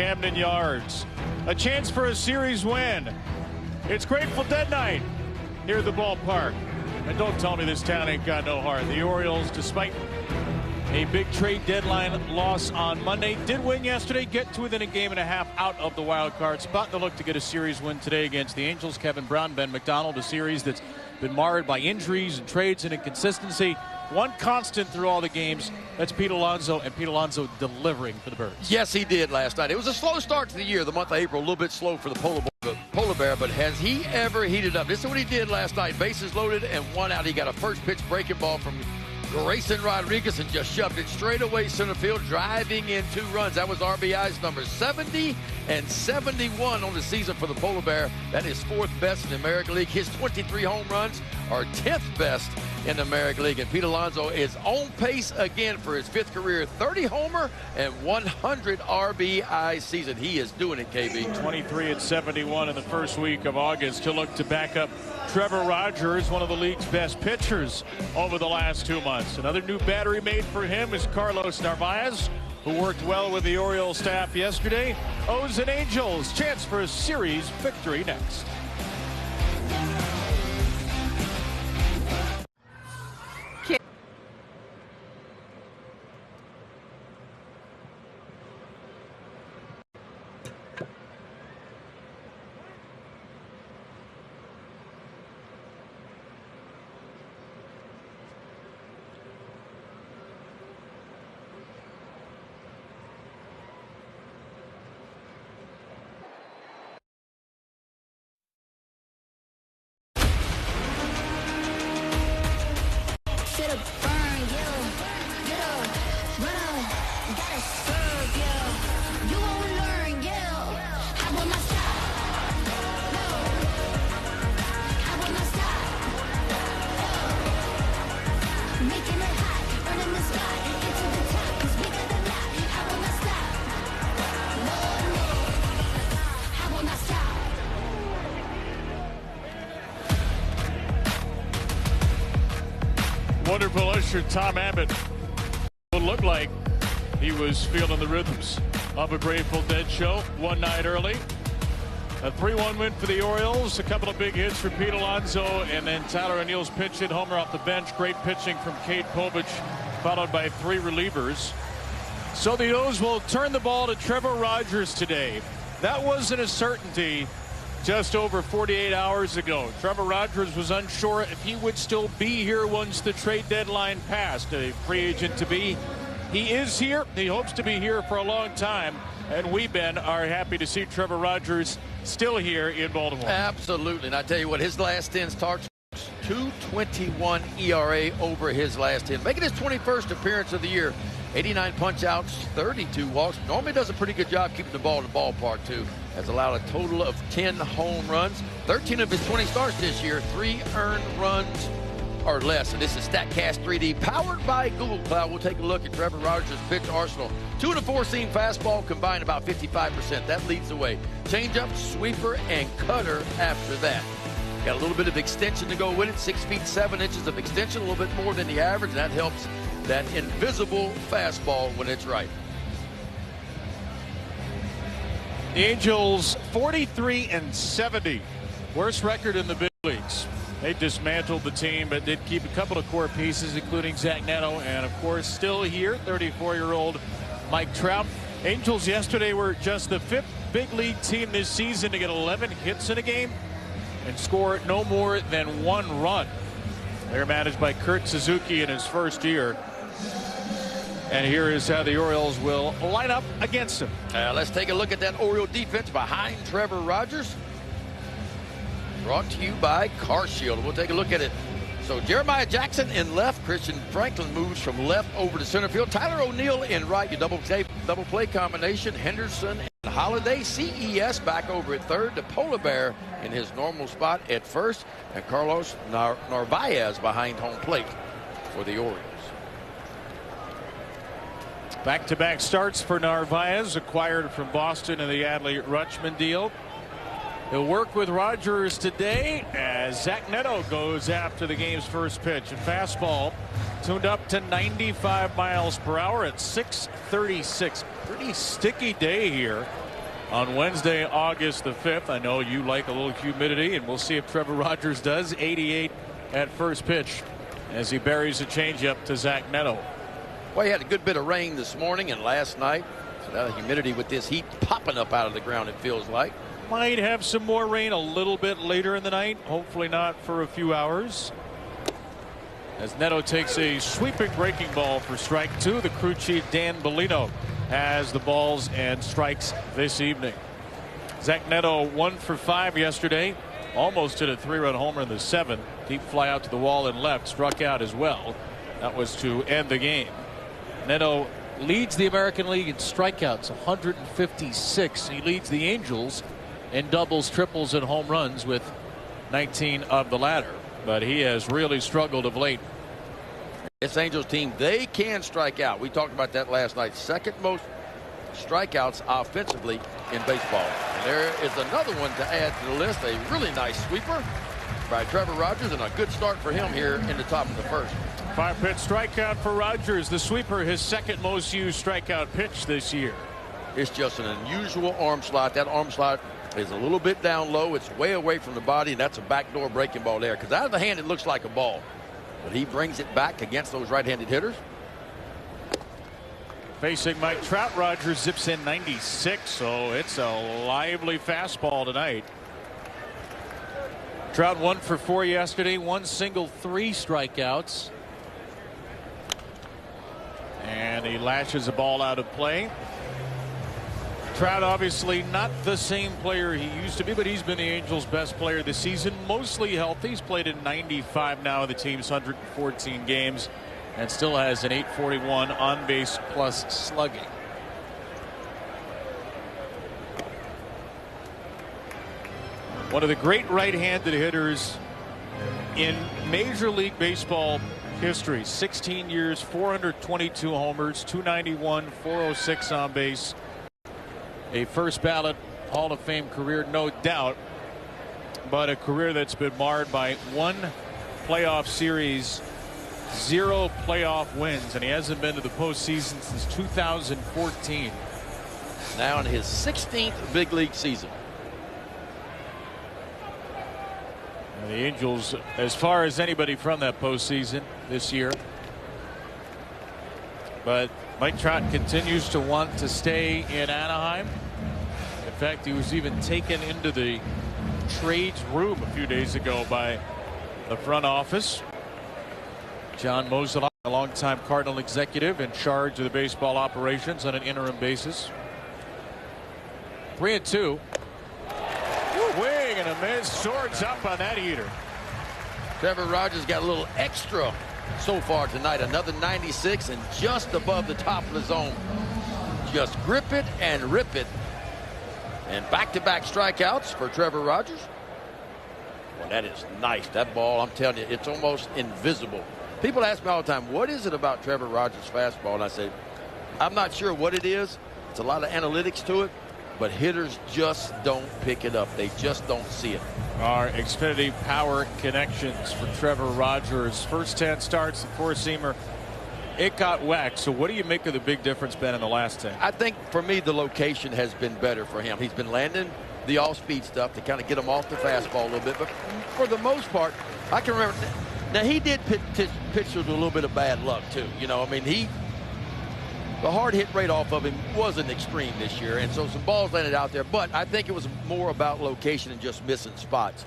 Camden Yards. A chance for a series win. It's Grateful Dead night here at the ballpark. And don't tell me this town ain't got no heart. The Orioles, despite a big trade deadline loss on Monday, did win yesterday, get to within a game and a half out of the wild card spot. They'll look to get a series win today against the Angels. Kevin Brown, Ben McDonald, a series that's been marred by injuries and trades and inconsistency. One constant through all the games, that's Pete Alonso, and Pete Alonso delivering for the Birds. Yes, he did last night. It was a slow start to the year, the month of April, a little bit slow for the Polar Bear, but has he ever heated up? This is what he did last night. Bases loaded and one out. He got a first pitch breaking ball from Grayson Rodriguez and just shoved it straight away center field, driving in 2 runs. That was RBI's number 70 and 71 on the season for the Polar Bear. That is 4th best in the American League. His 23 home runs are 10th best in the American League. And Pete Alonso is on pace again for his 5th career 30 homer and 100 RBI season. He is doing it, KB. 23 and 71 in the first week of August. To look to back up Trevor Rogers, one of the league's best pitchers over the last 2 months. Another new battery made for him is Carlos Narvaez, who worked well with the Orioles staff yesterday. O's and Angels, chance for a series victory next. Wonderful usher Tom Abbott. It looked like he was feeling the rhythms of a Grateful Dead show one night early. A 3-1 win for the Orioles. A couple of big hits for Pete Alonso, and then Tyler O'Neill's pinch hit homer off the bench. Great pitching from Cade Povich, followed by 3 relievers. So the O's will turn the ball to Trevor Rogers today. That wasn't a certainty just over 48 hours ago. Trevor Rogers was unsure if he would still be here once the trade deadline passed. A free agent to be. He is here. He hopes to be here for a long time. And we, Ben, are happy to see Trevor Rogers still here in Baltimore. Absolutely. And I tell you what, his last 10 starts, 2.21 ERA over his last 10. Making his 21st appearance of the year. 89 punch-outs, 32 walks. Normally does a pretty good job keeping the ball in the ballpark, too. Has allowed a total of 10 home runs. 13 of his 20 starts this year, 3 earned runs or less. And this is StatCast 3D, powered by Google Cloud. We'll take a look at Trevor Rogers' pitch arsenal. 2 and a 4-seam fastball combined about 55%. That leads the way. Changeup, sweeper, and cutter after that. Got a little bit of extension to go with it. 6 feet 7 inches of extension, a little bit more than the average. And that helps that invisible fastball when it's right. The Angels 43 and 70, worst record in the big leagues. They dismantled the team, but did keep a couple of core pieces, including Zach Neto, and of course still here, 34-year-old Mike Trout. Angels yesterday were just the 5th big league team this season to get 11 hits in a game and score no more than 1 run. They're managed by Kurt Suzuki in his first year. And here is how the Orioles will line up against him. Let's take a look at that Oriole defense behind Trevor Rogers. Brought to you by Car Shield. We'll take a look at it. So Jeremiah Jackson in left. Christian Franklin moves from left over to center field. Tyler O'Neill in right. Your double play combination. Henderson and Holiday. CES back over at third. The Polar Bear in his normal spot at first. And Carlos Narvaez behind home plate for the Orioles. Back-to-back starts for Narvaez, acquired from Boston in the Adley Rutschman deal. He'll work with Rogers today as Zach Neto goes after the game's first pitch. And fastball tuned up to 95 miles per hour at 636. Pretty sticky day here on Wednesday, August the 5th. I know you like a little humidity, and we'll see if Trevor Rogers does. 88 at first pitch as he buries a changeup to Zach Neto. Well, he had a good bit of rain this morning and last night. So that humidity with this heat popping up out of the ground, it feels like. Might have some more rain a little bit later in the night. Hopefully not for a few hours. As Neto takes a sweeping breaking ball for strike two. The crew chief Dan Bellino has the balls and strikes this evening. Zach Neto 1 for 5 yesterday. Almost hit a 3-run homer in the 7th. Deep fly out to the wall and left. Struck out as well. That was to end the game. Neto leads the American League in strikeouts, 156. He leads the Angels in doubles, triples, and home runs with 19 of the latter. But he has really struggled of late. This Angels team, they can strike out. We talked about that last night. Second most strikeouts offensively in baseball. And there is another one to add to the list. A really nice sweeper by Trevor Rogers, and a good start for him here in the top of the first. 5-pitch strikeout for Rogers. The sweeper, his second most used strikeout pitch this year. It's just an unusual arm slot. That arm slot is a little bit down low. It's way away from the body, and that's a backdoor breaking ball there. Because out of the hand, it looks like a ball. But he brings it back against those right-handed hitters. Facing Mike Trout, Rogers zips in 96, so it's a lively fastball tonight. Trout 1 for 4 yesterday, 1 single, 3 strikeouts. And he lashes a ball out of play. Trout obviously not the same player he used to be, but he's been the Angels' best player this season. Mostly healthy. He's played in 95 now of the team's 114 games and still has an .841 on base plus slugging. One of the great right-handed hitters in Major League Baseball history. 16 years, 422 homers, 291, 406 on base. A first ballot Hall of Fame career, no doubt, but a career that's been marred by 1 playoff series, 0 playoff wins, and he hasn't been to the postseason since 2014. Now in his 16th big league season. And the Angels, as far as anybody from that postseason this year. But Mike Trout continues to want to stay in Anaheim. In fact, he was even taken into the trades room a few days ago by the front office. John Mozeliak, a longtime Cardinal executive in charge of the baseball operations on an interim basis. 3-2. Swing and a miss. Swords up on that heater. Trevor Rogers got a little extra so far tonight. Another 96 and just above the top of the zone. Just grip it and rip it. And back-to-back strikeouts for Trevor Rogers. Well, that is nice. That ball, I'm telling you, it's almost invisible. People ask me all the time, what is it about Trevor Rogers' fastball? And I say, I'm not sure what it is. It's a lot of analytics to it, but hitters just don't pick it up. They just don't see it. Our Xfinity Power Connections for Trevor Rogers. First 10 starts, the four-seamer. It got whacked. So what do you make of the big difference, Ben, in the last 10? I think, for me, the location has been better for him. He's been landing the all-speed stuff to kind of get him off the fastball a little bit. But for the most part, I can remember. Now, he did pitch with a little bit of bad luck, too. You know, I mean, the hard hit rate off of him wasn't extreme this year, and so some balls landed out there. But I think it was more about location and just missing spots.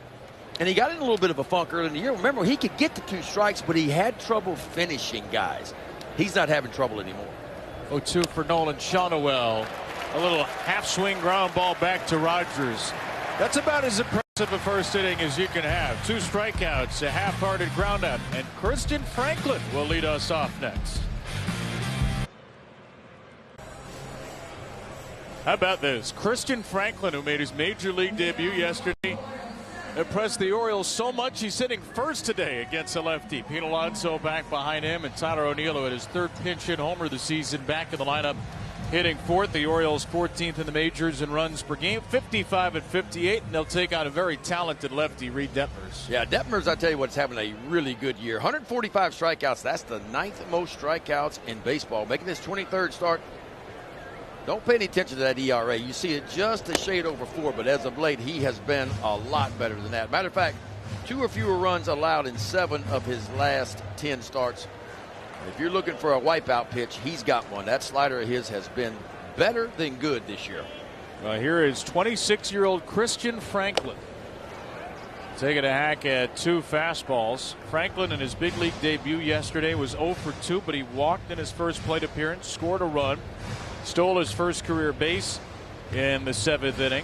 And he got in a little bit of a funk early in the year. Remember, he could get to 2 strikes, but he had trouble finishing guys. He's not having trouble anymore. 0-2 for Nolan Shawnoel. A little half-swing ground ball back to Rogers. That's about as impressive a first inning as you can have. 2 strikeouts, a half-hearted ground out, and Christian Franklin will lead us off next. How about this? Christian Franklin, who made his major league debut yesterday, impressed the Orioles so much he's sitting first today against a lefty. Pete Alonso back behind him, and Tyler O'Neill, who had his 3rd pinch hit homer of the season, back in the lineup, hitting 4th. The Orioles 14th in the majors in runs per game, 55 at 58, and they'll take on a very talented lefty, Reed Detmers. Yeah, Detmers, I tell you what, is having a really good year. 145 strikeouts. That's the 9th most strikeouts in baseball, making his 23rd start Don't pay any attention to that ERA. You see it just a shade over 4, but as of late, he has been a lot better than that. Matter of fact, 2 or fewer runs allowed in 7 of his last 10 starts. If you're looking for a wipeout pitch, he's got one. That slider of his has been better than good this year. Here is 26-year-old Christian Franklin taking a hack at 2 fastballs. Franklin in his big league debut yesterday was 0 for 2, but he walked in his first plate appearance, scored a run, stole his first career base in the 7th inning.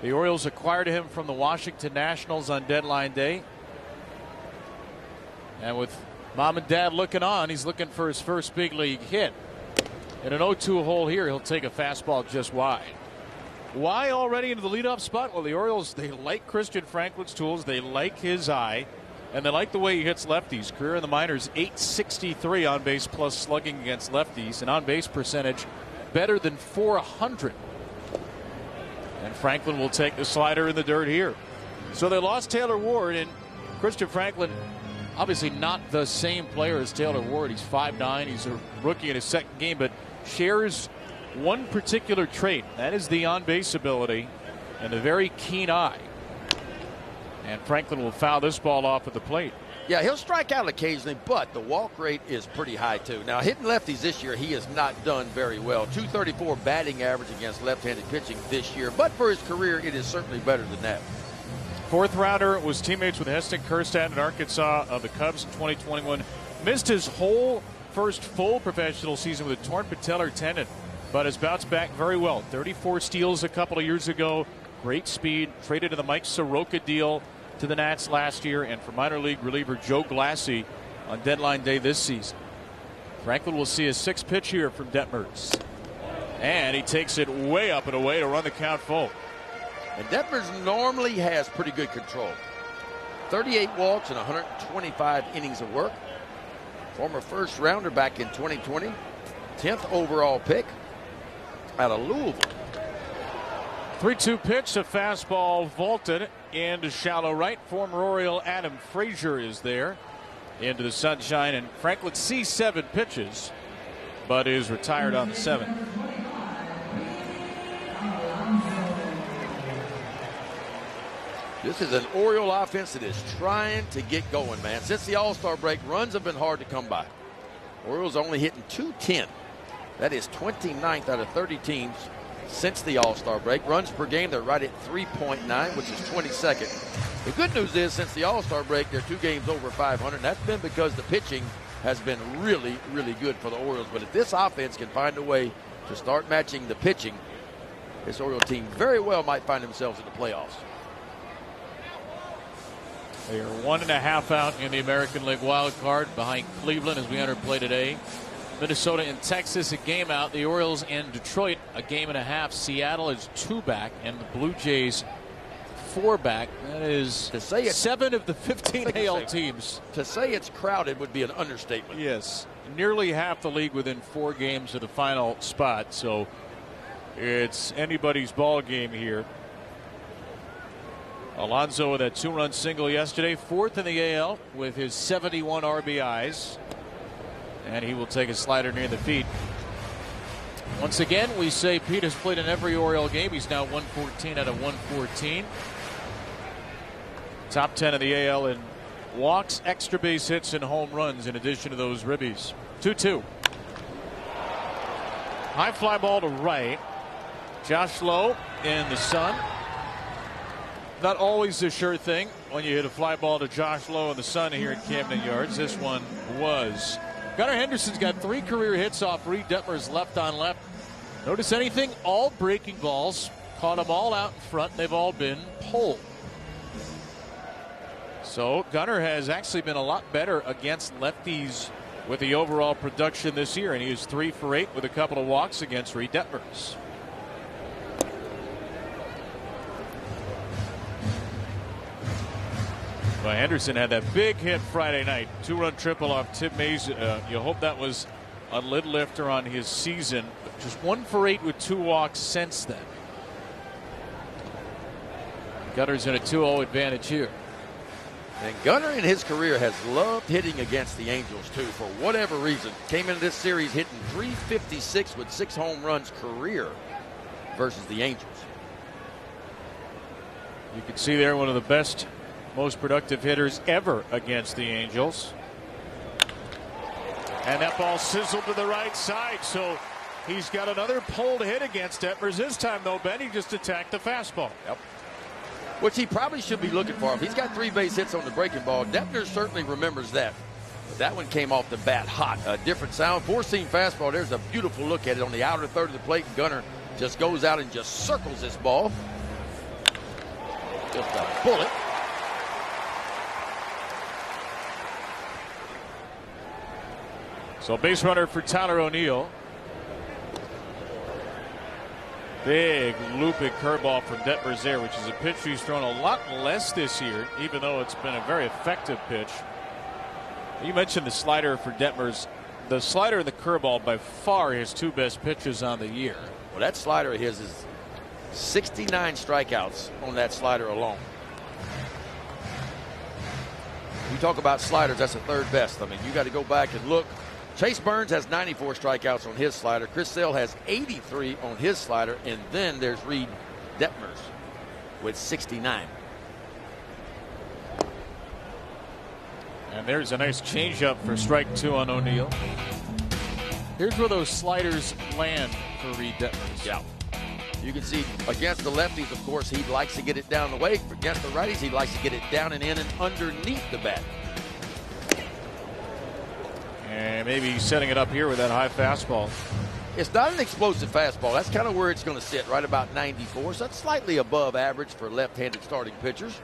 The Orioles acquired him from the Washington Nationals on deadline day. And with Mom and Dad looking on, he's looking for his first big league hit. In an 0-2 hole here, he'll take a fastball just wide. Why already into the leadoff spot? Well, the Orioles, they like Christian Franklin's tools. They like his eye. And they like the way he hits lefties. Career in the minors, .863 on base plus slugging against lefties. And on base percentage better than .400. And Franklin will take the slider in the dirt here. So they lost Taylor Ward, and Christian Franklin, obviously not the same player as Taylor Ward. He's 5'9". He's a rookie in his second game, but shares one particular trait. That is the on-base ability and a very keen eye. And Franklin will foul this ball off at the plate. Yeah, he'll strike out occasionally, but the walk rate is pretty high, too. Now, hitting lefties this year, he has not done very well. .234 batting average against left-handed pitching this year, but for his career, it is certainly better than that. 4th rounder, was teammates with Heston Kjerstad in Arkansas of the Cubs in 2021. Missed his whole first full professional season with a torn patellar tendon, but has bounced back very well. 34 steals a couple of years ago. Great speed. Traded in the Mike Soroka deal to the Nats last year, and for minor league reliever Joe Glassy on deadline day this season. Franklin will see a 6th pitch here from Detmers. And he takes it way up and away to run the count full. And Detmers normally has pretty good control. 38 walks and 125 innings of work. Former first rounder back in 2020. 10th overall pick out of Louisville. 3-2 pitch, a fastball vaulted into shallow right. Former Oriole Adam Frazier is there into the sunshine, and Franklin sees 7 pitches, but is retired on the 7th. This is an Oriole offense that is trying to get going, man. Since the All-Star break, runs have been hard to come by. Orioles only hitting .210. That is 29th out of 30 teams since the All-Star break. Runs per game, they're right at 3.9, which is 22nd. The good news is, since the All-Star break, they're 2 games over 500. And that's been because the pitching has been really, really good for the Orioles. But if this offense can find a way to start matching the pitching, this Oriole team very well might find themselves in the playoffs. They are 1.5 out in the American League wild card behind Cleveland as we enter play today. Minnesota and Texas a game out. The Orioles and Detroit a game and a half. Seattle is 2 back, and the Blue Jays 4 back. That is to say 7 of the 15 AL teams. To say it's crowded would be an understatement. Yes, nearly half the league within 4 games of the final spot. So it's anybody's ball game here. Alonso with that 2-run single yesterday, 4th in the AL with his 71 RBIs. And he will take a slider near the feet. Once again, we say Pete has played in every Oriole game. He's now 114 out of 114. Top 10 in the AL in walks, extra base hits, and home runs in addition to those ribbies. 2-2. High fly ball to right. Josh Lowe in the sun. Not always a sure thing when you hit a fly ball to Josh Lowe in the sun here at Camden Yards. This one was. Gunnar Henderson's got 3 career hits off Reed Detmers left on left. Notice anything? All breaking balls. Caught them all out in front. They've all been pulled. So Gunnar has actually been a lot better against lefties with the overall production this year. And he is 3 for 8 with a couple of walks against Reed Detmers. Well, Henderson had that big hit Friday night. 2-run triple off Tim Mays. You hope that was a lid lifter on his season. Just 1 for 8 with 2 walks since then. Gunnar's in a 2-0 advantage here. And Gunnar in his career has loved hitting against the Angels too, for whatever reason. Came into this series hitting .356 with 6 home runs career versus the Angels. You can see there one of the best, most productive hitters ever against the Angels. And that ball sizzled to the right side, so he's got another pulled hit against Detmers. This time, though, Ben, he just attacked the fastball. Yep. Which he probably should be looking for. If he's got 3 base hits on the breaking ball, Detmers certainly remembers that. But that one came off the bat hot. A different sound. 4-seam fastball. There's a beautiful look at it on the outer third of the plate. Gunnar just goes out and just circles this ball. Just a bullet. So base runner for Tyler O'Neill. Big looping curveball from Detmers there, which is a pitch he's thrown a lot less this year, even though it's been a very effective pitch. You mentioned the slider for Detmers. The slider and the curveball by far his 2 best pitches on the year. Well, that slider of his is 69 strikeouts on that slider alone. You talk about sliders, that's the 3rd best. I mean, you got to go back and look. Chase Burns has 94 strikeouts on his slider. Chris Sale has 83 on his slider. And then there's Reed Detmers with 69. And there's a nice changeup for strike 2 on O'Neill. Here's where those sliders land for Reed Detmers. Yeah. You can see against the lefties, of course, he likes to get it down the way. Against the righties, he likes to get it down and in and underneath the bat. And maybe he's setting it up here with that high fastball. It's not an explosive fastball. That's kind of where it's going to sit, right about 94. So that's slightly above average for left-handed starting pitchers.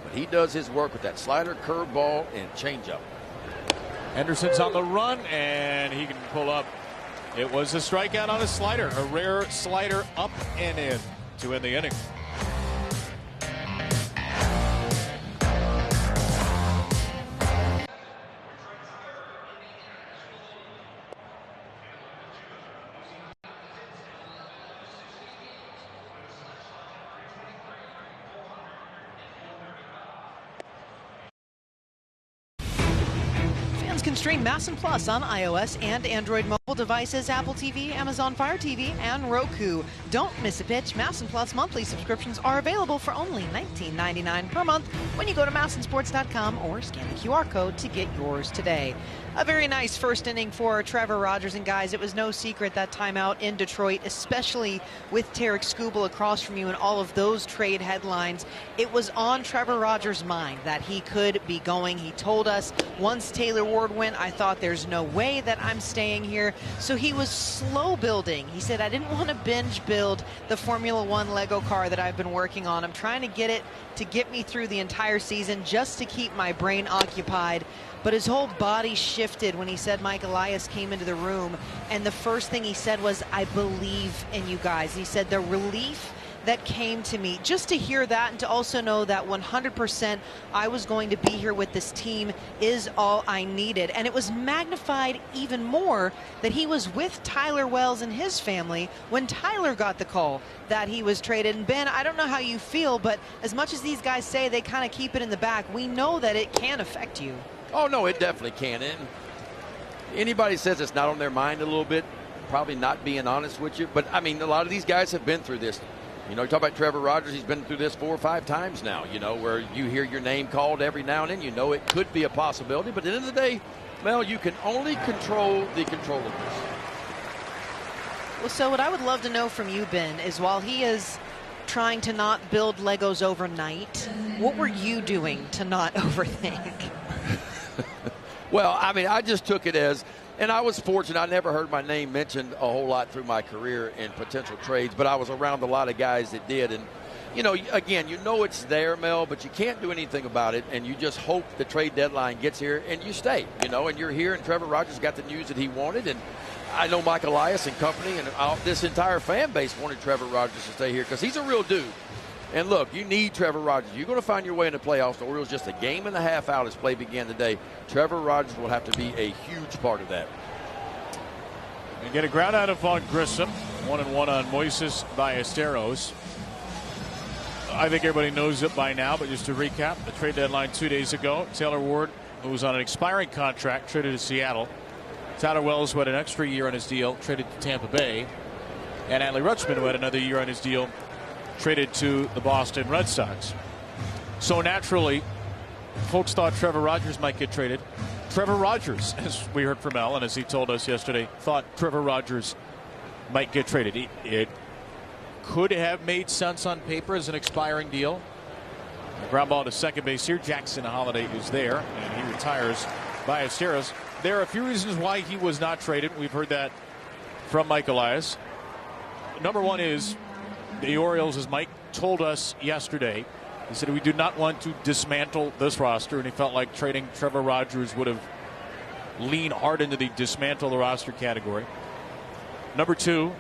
But he does his work with that slider, curveball, and changeup. Henderson's on the run, and he can pull up. It was a strikeout on a slider, a rare slider up and in to end the inning. Can stream MASN Plus on iOS and Android mobile devices, Apple TV, Amazon Fire TV, and Roku. Don't miss a pitch. MASN Plus monthly subscriptions are available for only $19.99 per month when you go to MASNsports.com or scan the QR code to get yours today. A very nice first inning for Trevor Rogers, and guys, it was no secret that timeout in Detroit, especially with Tarek Skubal across from you and all of those trade headlines. It was on Trevor Rogers' mind that he could be going. He told us once Taylor Ward went, I thought there's no way that I'm staying here. So he was slow building. He said, I didn't want to binge build the Formula One Lego car that I've been working on. I'm trying to get it to get me through the entire season just to keep my brain occupied. But his whole body shifted when he said Mike Elias came into the room, and the first thing he said was, I believe in you guys. He said the relief that came to me just to hear that, and to also know that 100% I was going to be here with this team is all I needed. And it was magnified even more that he was with Tyler Wells and his family when Tyler got the call that he was traded. And Ben, I don't know how you feel, but as much as these guys say they kind of keep it in the back, we know that it can affect you. Oh, no, it definitely can. And anybody says it's not on their mind a little bit, probably not being honest with you. But, I mean, a lot of these guys have been through this. You know, you talk about Trevor Rogers, he's been through this 4 or 5 times now, you know, where you hear your name called every now and then. You know it could be a possibility. But at the end of the day, Mel, you can only control the controllables. Well, so what I would love to know from you, Ben, is while he is trying to not build Legos overnight, what were you doing to not overthink? Well, I mean, I just took it as, and I was fortunate. I never heard my name mentioned a whole lot through my career in potential trades, but I was around a lot of guys that did. And, you know, again, you know it's there, Mel, but you can't do anything about it, and you just hope the trade deadline gets here and you stay, you know, and you're here, and Trevor Rogers got the news that he wanted. And I know Mike Elias and company and this entire fan base wanted Trevor Rogers to stay here because he's a real dude. And look, you need Trevor Rogers. You're going to find your way in the playoffs. The Orioles just a game and a half out as play began today. Trevor Rogers will have to be a huge part of that. And get a ground out of on Grissom. 1-1 on Moises Ballesteros. I think everybody knows it by now, but just to recap, the trade deadline 2 days ago, Taylor Ward, who was on an expiring contract, traded to Seattle. Tyler Wells, who had an extra year on his deal, traded to Tampa Bay. And Adley Rutschman, who had another year on his deal, traded to the Boston Red Sox. So naturally, folks thought Trevor Rogers might get traded. Trevor Rogers, as we heard from Al, and as he told us yesterday, thought Trevor Rogers might get traded. It could have made sense on paper as an expiring deal. Ground ball to second base here. Jackson Holliday is there, and he retires. Ballesteros. There are a few reasons why he was not traded. We've heard that from Mike Elias. Number one is the Orioles, as Mike told us yesterday, he said we do not want to dismantle this roster, and he felt like trading Trevor Rogers would have leaned hard into the dismantle the roster category. Number two,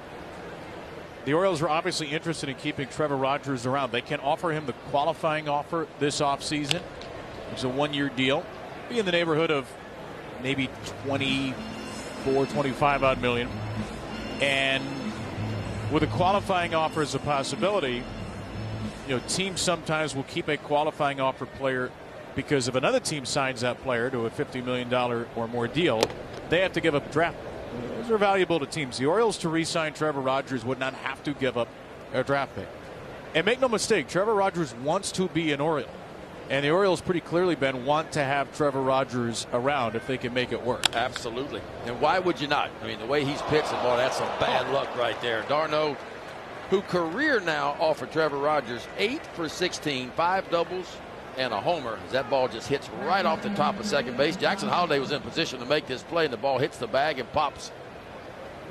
the Orioles were obviously interested in keeping Trevor Rogers around. They can offer him the qualifying offer this offseason. It's a one-year deal. Be in the neighborhood of maybe 24, 25 odd million. And with a qualifying offer as a possibility, teams sometimes will keep a qualifying offer player because if another team signs that player to a $50 million or more deal, they have to give up a draft. Those are valuable to teams. The Orioles, to re-sign Trevor Rogers, would not have to give up a draft pick. And make no mistake, Trevor Rogers wants to be an Oriole. And the Orioles pretty clearly, Ben, want to have Trevor Rogers around if they can make it work. Absolutely. And why would you not? I mean, the way he's pitching, boy, that's some bad luck right there. Darno, who career now offered Trevor Rogers 8 for 16, 5 doubles and a homer. As that ball just hits right off the top of second base. Jackson Holliday was in position to make this play, and the ball hits the bag and pops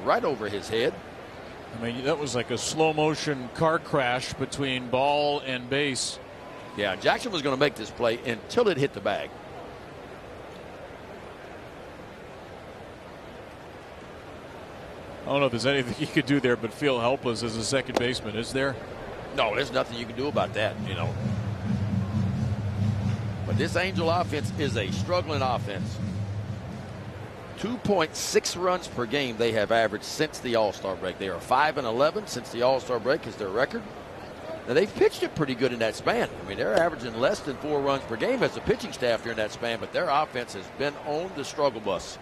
right over his head. I mean, that was like a slow motion car crash between ball and base. Yeah, Jackson was going to make this play until it hit the bag. I don't know if there's anything you could do there but feel helpless as a second baseman, is there? No, there's nothing you can do about that, But this Angel offense is a struggling offense. 2.6 runs per game they have averaged since the All-Star break. They are 5-11 since the All-Star break is their record. Now, they've pitched it pretty good in that span. I mean, they're averaging less than 4 runs per game as a pitching staff during that span, but their offense has been on the struggle bus.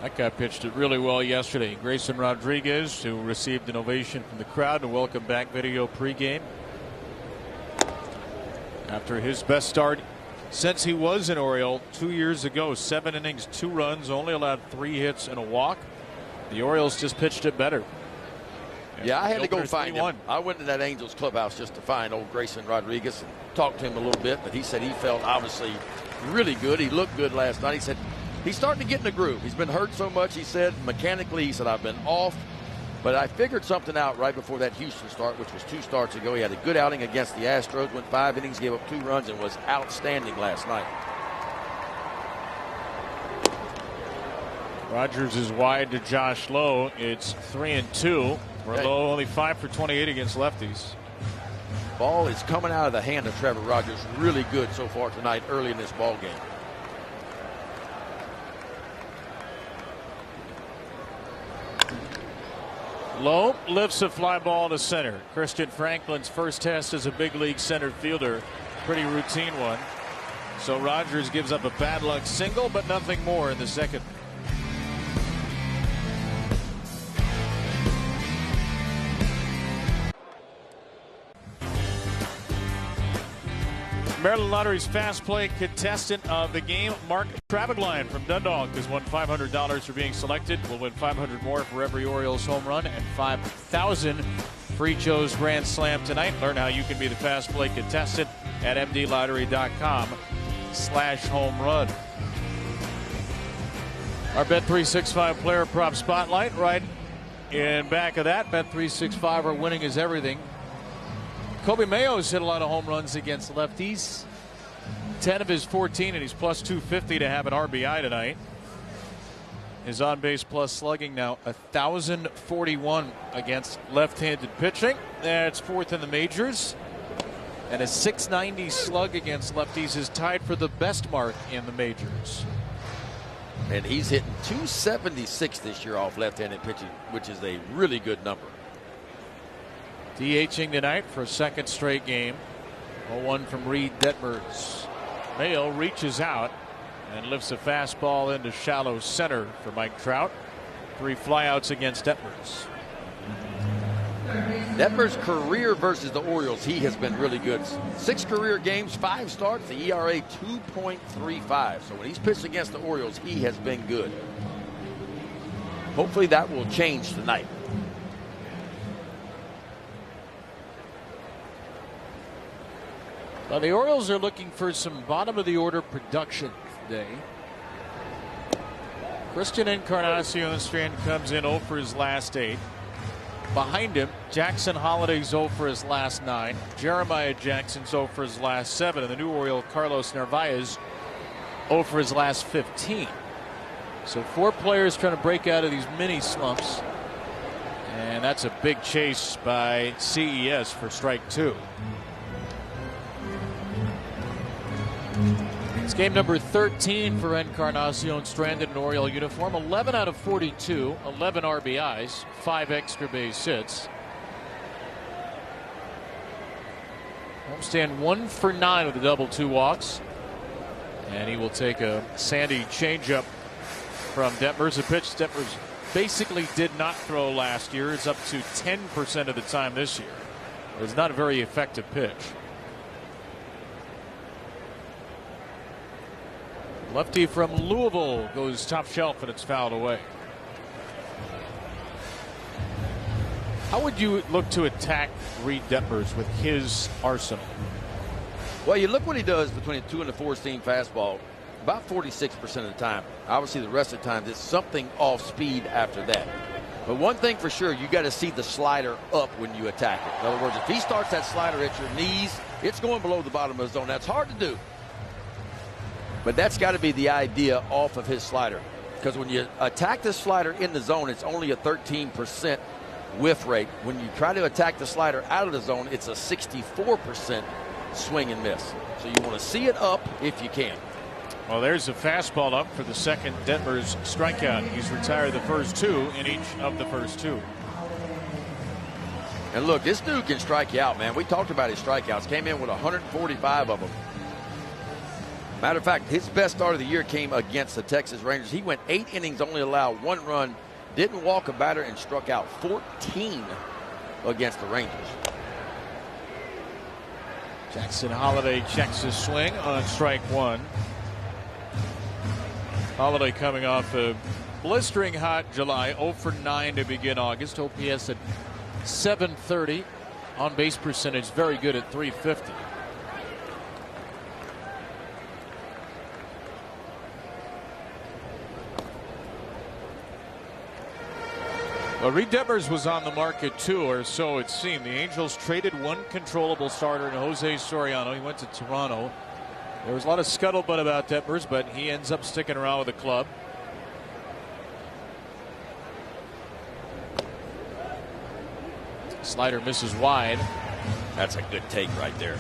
That guy pitched it really well yesterday. Grayson Rodriguez, who received an ovation from the crowd and welcome back video pregame. After his best start since he was an Oriole 2 years ago, 7 innings, 2 runs, only allowed 3 hits and a walk. The Orioles just pitched it better. Yeah, I had to go find him. I went to that Angels clubhouse just to find old Grayson Rodriguez and talk to him a little bit, but he said he felt obviously really good. He looked good last night. He said he's starting to get in the groove. He's been hurt so much, he said, mechanically, he said, I've been off, but I figured something out right before that Houston start, which was 2 starts ago. He had a good outing against the Astros, went 5 innings, gave up 2 runs, and was outstanding last night. Rogers is wide to Josh Lowe. It's 3-2. Lowe only 5 for 28 against lefties. Ball is coming out of the hand of Trevor Rogers really good so far tonight early in this ball game. Lowe lifts a fly ball to center. Christian Franklin's first test as a big league center fielder. Pretty routine one. So Rogers gives up a bad luck single, but nothing more in the second. Maryland Lottery's fast play contestant of the game, Mark Travagline from Dundalk, has won $500 for being selected. Will win $500 more for every Orioles home run and $5,000 for each O's Grand Slam tonight. Learn how you can be the fast play contestant at mdlottery.com/home run. Our Bet365 player prop spotlight right in back of that. Bet365, our winning is everything. Kobe Mayo's hit a lot of home runs against lefties. 10 of his 14, and he's plus 250 to have an RBI tonight. His on-base plus slugging now 1,041 against left-handed pitching. That's 4th in the majors. And a .690 slug against lefties is tied for the best mark in the majors. And he's hitting .276 this year off left-handed pitching, which is a really good number. DHing tonight for a second straight game. 0-1 from Reed Detmers. Mayo reaches out and lifts a fastball into shallow center for Mike Trout. 3 flyouts against Detmers. Detmers' career versus the Orioles, he has been really good. 6 career games, 5 starts, the ERA 2.35. So when he's pitched against the Orioles, he has been good. Hopefully that will change tonight. Well, the Orioles are looking for some bottom of the order production today. Christian Encarnacion Strand comes in 0 for his last 8. Behind him, Jackson Holliday's 0 for his last 9. Jeremiah Jackson's 0 for his last 7. And the new Oriole Carlos Narvaez 0 for his last 15. So 4 players trying to break out of these mini slumps. And that's a big chase by CES for strike 2. It's game number 13 for Encarnacion Strand in an Oriole uniform. 11 out of 42, 11 RBIs, 5 extra base hits. Homestand 1 for 9 with a double, 2 walks. And he will take a sandy changeup from Detmers. A pitch Detmers basically did not throw last year. It's up to 10% of the time this year. It's not a very effective pitch. Lefty from Louisville goes top shelf and it's fouled away. How would you look to attack Reed Detmers with his arsenal? Well, you look what he does between the 2 and the 4 seam fastball. About 46% of the time. Obviously, the rest of the time, there's something off speed after that. But one thing for sure, you got to see the slider up when you attack it. In other words, if he starts that slider at your knees, it's going below the bottom of the zone. That's hard to do. But that's got to be the idea off of his slider. Because when you attack the slider in the zone, it's only a 13% whiff rate. When you try to attack the slider out of the zone, it's a 64% swing and miss. So you want to see it up if you can. Well, there's a fastball up for the second Detmers strikeout. He's retired the first 2 in each of the first 2. And look, this dude can strike you out, man. We talked about his strikeouts. Came in with 145 of them. Matter of fact, his best start of the year came against the Texas Rangers. He went 8 innings, only allowed 1 run, didn't walk a batter, and struck out 14 against the Rangers. Jackson Holliday checks his swing on strike 1. Holliday coming off a blistering hot July, 0 for 9 to begin August. OPS at 730. On base percentage very good at 350. Well, Reed Detmers was on the market too, or so it seemed. The Angels traded one controllable starter in Jose Soriano. He went to Toronto. There was a lot of scuttlebutt about Detmers, but he ends up sticking around with the club. Slider misses wide. That's a good take right there.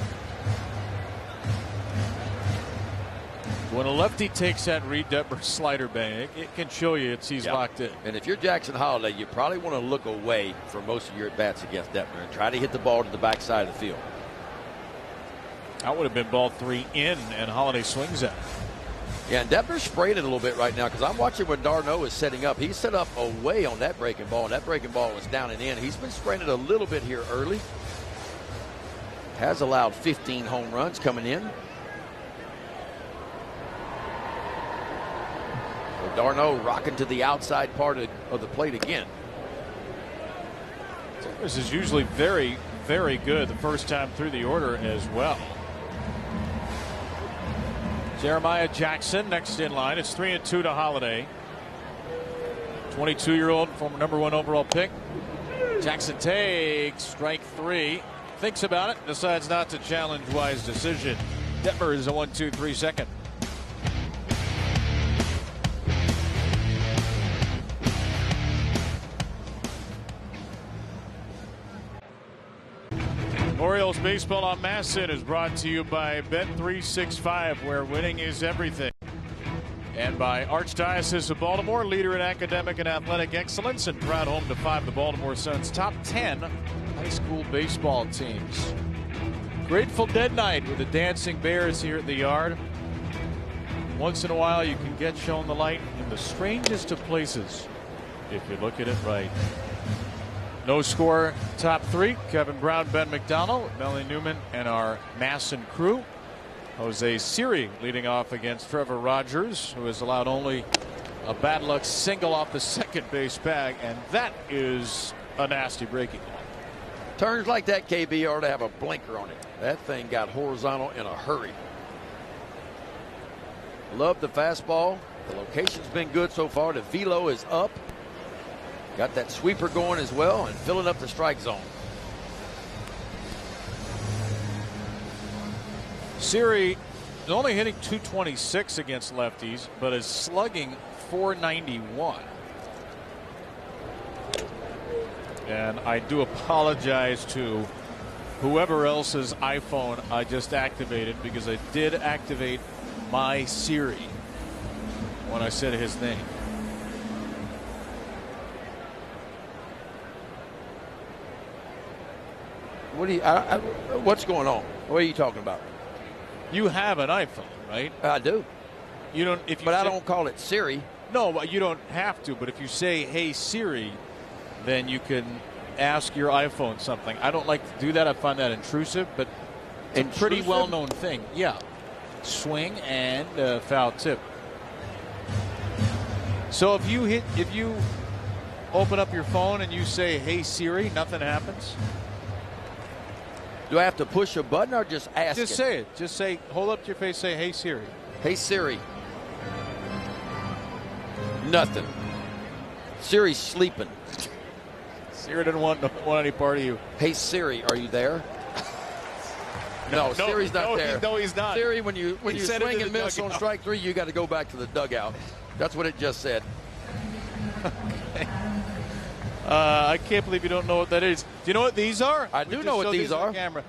When a lefty takes that Reed Detmers slider bang, it can show you he's locked in. And if you're Jackson Holliday, you probably want to look away for most of your at-bats against Detmer and try to hit the ball to the backside of the field. That would have been ball 3 in, and Holliday swings at it. Yeah, and Detmer sprayed it a little bit right now because I'm watching when d'Arnaud is setting up. He's set up away on that breaking ball, and that breaking ball was down and in. He's been spraying it a little bit here early. Has allowed 15 home runs coming in. d'Arnaud rocking to the outside part of the plate again. This is usually very, very good the first time through the order as well. Jeremiah Jackson next in line. It's 3-2 to Holliday. 22-year-old former #1 overall pick. Jackson takes strike 3. Thinks about it. Decides not to challenge Wise's decision. Detmer is a 1-2-3 second. Orioles baseball on MASN is brought to you by Bet365, where winning is everything. And by Archdiocese of Baltimore, leader in academic and athletic excellence and proud home to 5 of the Baltimore Sun's top 10 high school baseball teams. Grateful Dead night with the Dancing Bears here at the Yard. Once in a while you can get shown the light in the strangest of places if you look at it right. No score, top 3. Kevin Brown, Ben McDonald, Melanie Newman, and our Masson crew. Jose Siri leading off against Trevor Rogers, who has allowed only a bad luck single off the second base bag, and that is a nasty breaking ball. Turns like that, KB, ought to have a blinker on it. That thing got horizontal in a hurry. Love the fastball. The location's been good so far. The velo is up. Got that sweeper going as well and filling up the strike zone. Siri is only hitting .226 against lefties, but is slugging .491. And I do apologize to whoever else's iPhone I just activated, because I did activate my Siri when I said his name. What do you? What's going on? What are you talking about? You have an iPhone, right? I do. You don't. If you but I don't call it Siri. No, you don't have to. But if you say, "Hey Siri," then you can ask your iPhone something. I don't like to do that. I find that intrusive, but it's a pretty well-known thing. Yeah, swing and foul tip. So if you open up your phone and you say, "Hey Siri," nothing happens. Do I have to push a button or just ask Just say it. Just say, hold up to your face, say, "Hey Siri." Hey Siri. Nothing. Siri's sleeping. Siri didn't want any part of you. Hey Siri, are you there? No, Siri's not there. No, he's not. Siri, when you swing and miss on strike 3, you got to go back to the dugout. That's what it just said. Okay. I can't believe you don't know what that is. Do you know what these are? I do know what these are. On camera.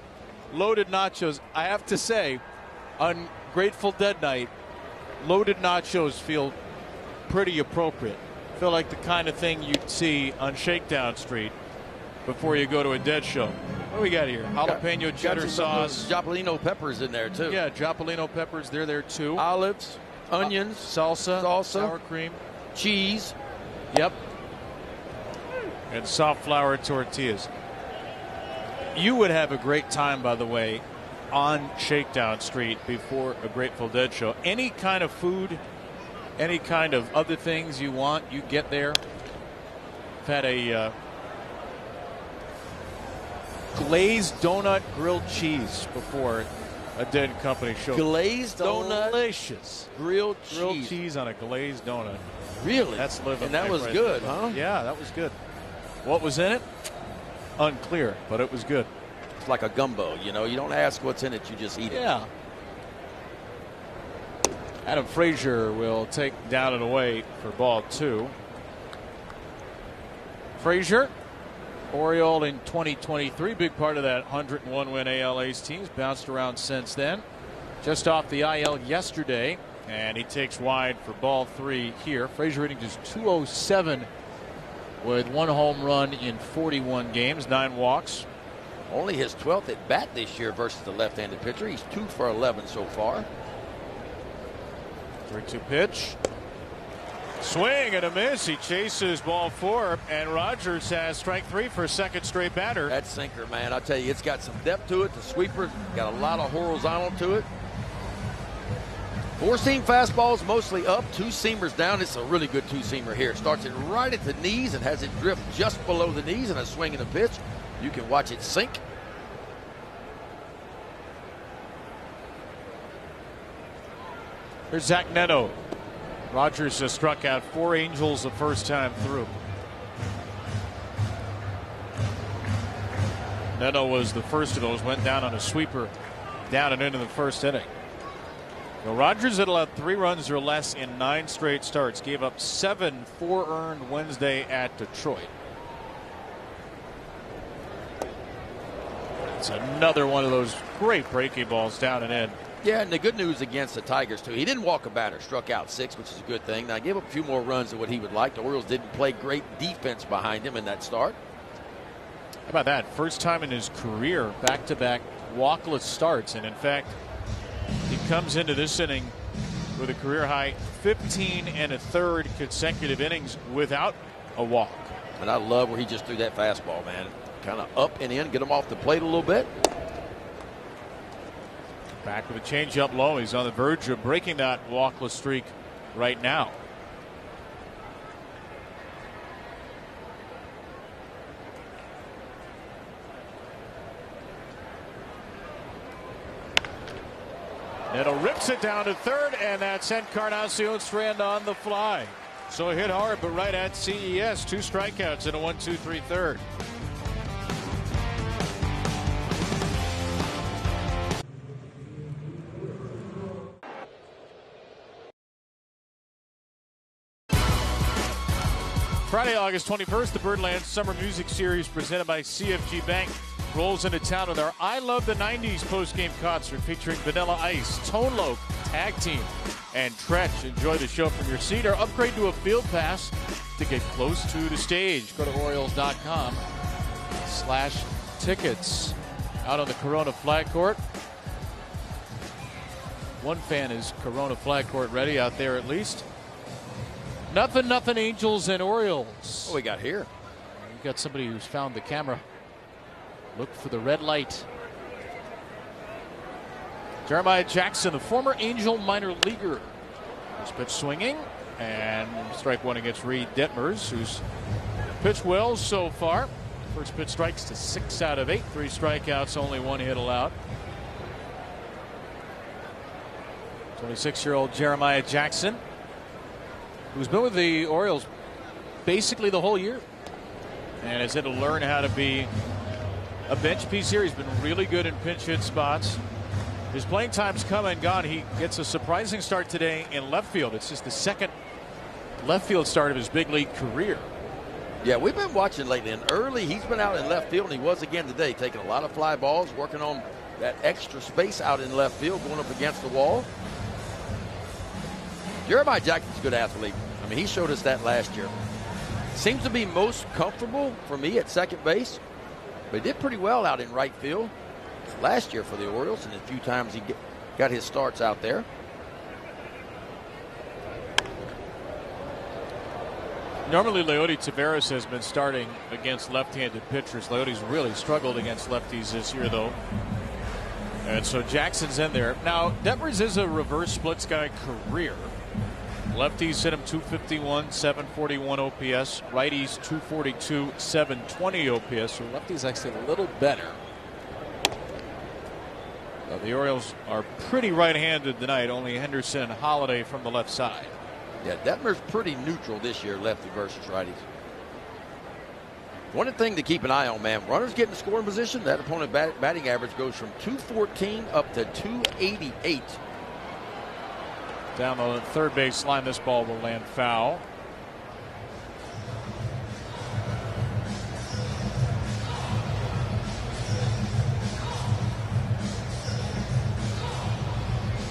Loaded nachos. I have to say, on Grateful Dead night, loaded nachos feel pretty appropriate. Feel like the kind of thing you'd see on Shakedown Street before you go to a Dead show. What do we got here? Jalapeno cheddar sauce. Jalapeno peppers in there, too. Yeah, jalapeno peppers. They're there, too. Olives, onions, salsa, sour cream. Cheese. Yep. And soft flour tortillas. You would have a great time, by the way, on Shakedown Street before a Grateful Dead show. Any kind of food, any kind of other things you want, you get there. I've had a glazed donut grilled cheese before a Dead Company show. Glazed donut? Delicious. Grilled cheese on a glazed donut. Really? That's living. And that was good, huh? Yeah, that was good. What was in it? Unclear, but it was good. It's like a gumbo, you know. You don't ask what's in it, you just eat it. Yeah. Adam Frazier will take down and away for ball 2. Frazier, Oriole in 2023, big part of that 101-win AL A's teams. Bounced around since then. Just off the IL yesterday, and he takes wide for ball 3 here. Frazier hitting just .207 with 1 home run in 41 games, 9 walks. Only his 12th at bat this year versus the left-handed pitcher. He's 2 for 11 so far. 3-2 pitch. Swing and a miss. He chases ball 4, and Rogers has strike 3 for a second straight batter. That sinker, man, I tell you, it's got some depth to it. The sweeper got a lot of horizontal to it. 4-seam fastballs mostly up, 2-seamers down. It's a really good 2-seamer here. Starts it right at the knees and has it drift just below the knees, and a swing and a pitch. You can watch it sink. Here's Zach Neto. Rogers has struck out 4 Angels the first time through. Neto was the first of those, went down on a sweeper down and into the first inning. Well, Rogers had allowed 3 runs or less in 9 straight starts. Gave up 7 4-earned Wednesday at Detroit. It's another one of those great breaking balls down and in. Yeah, and the good news against the Tigers, too, he didn't walk a batter, struck out 6, which is a good thing. Now, gave up a few more runs than what he would like. The Orioles didn't play great defense behind him in that start. How about that? First time in his career, back-to-back walkless starts. And, in fact, he comes into this inning with a career-high 15 1/3 consecutive innings without a walk. And I love where he just threw that fastball, man. Kind of up and in, get him off the plate a little bit. Back with a changeup low. He's on the verge of breaking that walkless streak right now. Neto rips it down to third, and that's Encarnacion strand on the fly. So hit hard, but right at CES. 2 strikeouts in a 1-2-3 third. Friday, August 21st, the Birdland Summer Music Series presented by CFG Bank rolls into town with our I Love the 90s postgame concert featuring Vanilla Ice, Tone Loc, Tag Team, and Tretch. Enjoy the show from your seat or upgrade to a field pass to get close to the stage. Go to Orioles.com/tickets. Out on the Corona Flag Court. One fan is Corona Flag Court ready out there at least. Nothing Angels and Orioles. What we got here? We've got somebody who's found the camera. Look for the red light. Jeremiah Jackson, the former Angel minor leaguer. This pitch swinging, and strike one against Reed Detmers, who's pitched well so far. First pitch strikes to 6 out of 8. 3 strikeouts, only 1 hit allowed. 26-year-old Jeremiah Jackson, who's been with the Orioles basically the whole year and has had to learn how to be a bench piece here. He's been really good in pinch hit spots. His playing time's come and gone. He gets a surprising start today in left field. It's just the second left field start of his big league career. Yeah, we've been watching lately, and early he's been out in left field, and he was again today, taking a lot of fly balls, working on that extra space out in left field, going up against the wall. Jeremiah Jackson's a good athlete. I mean, he showed us that last year. Seems to be most comfortable for me at second base, but he did pretty well out in right field last year for the Orioles, and a few times he got his starts out there. Normally, Leody Taveras has been starting against left-handed pitchers. Leody's really struggled against lefties this year, though. And so Jackson's in there. Now, Detmers is a reverse splits guy career. Lefties hit him 251, 741 OPS. Righties 242, 720 OPS. So lefties actually a little better. The Orioles are pretty right-handed tonight. Only Henderson and Holiday from the left side. Yeah, Detmer's pretty neutral this year, lefty versus righties. One thing to keep an eye on, man. Runners get in scoring position. That opponent batting average goes from 214 up to 288. Down the third base line, this ball will land foul.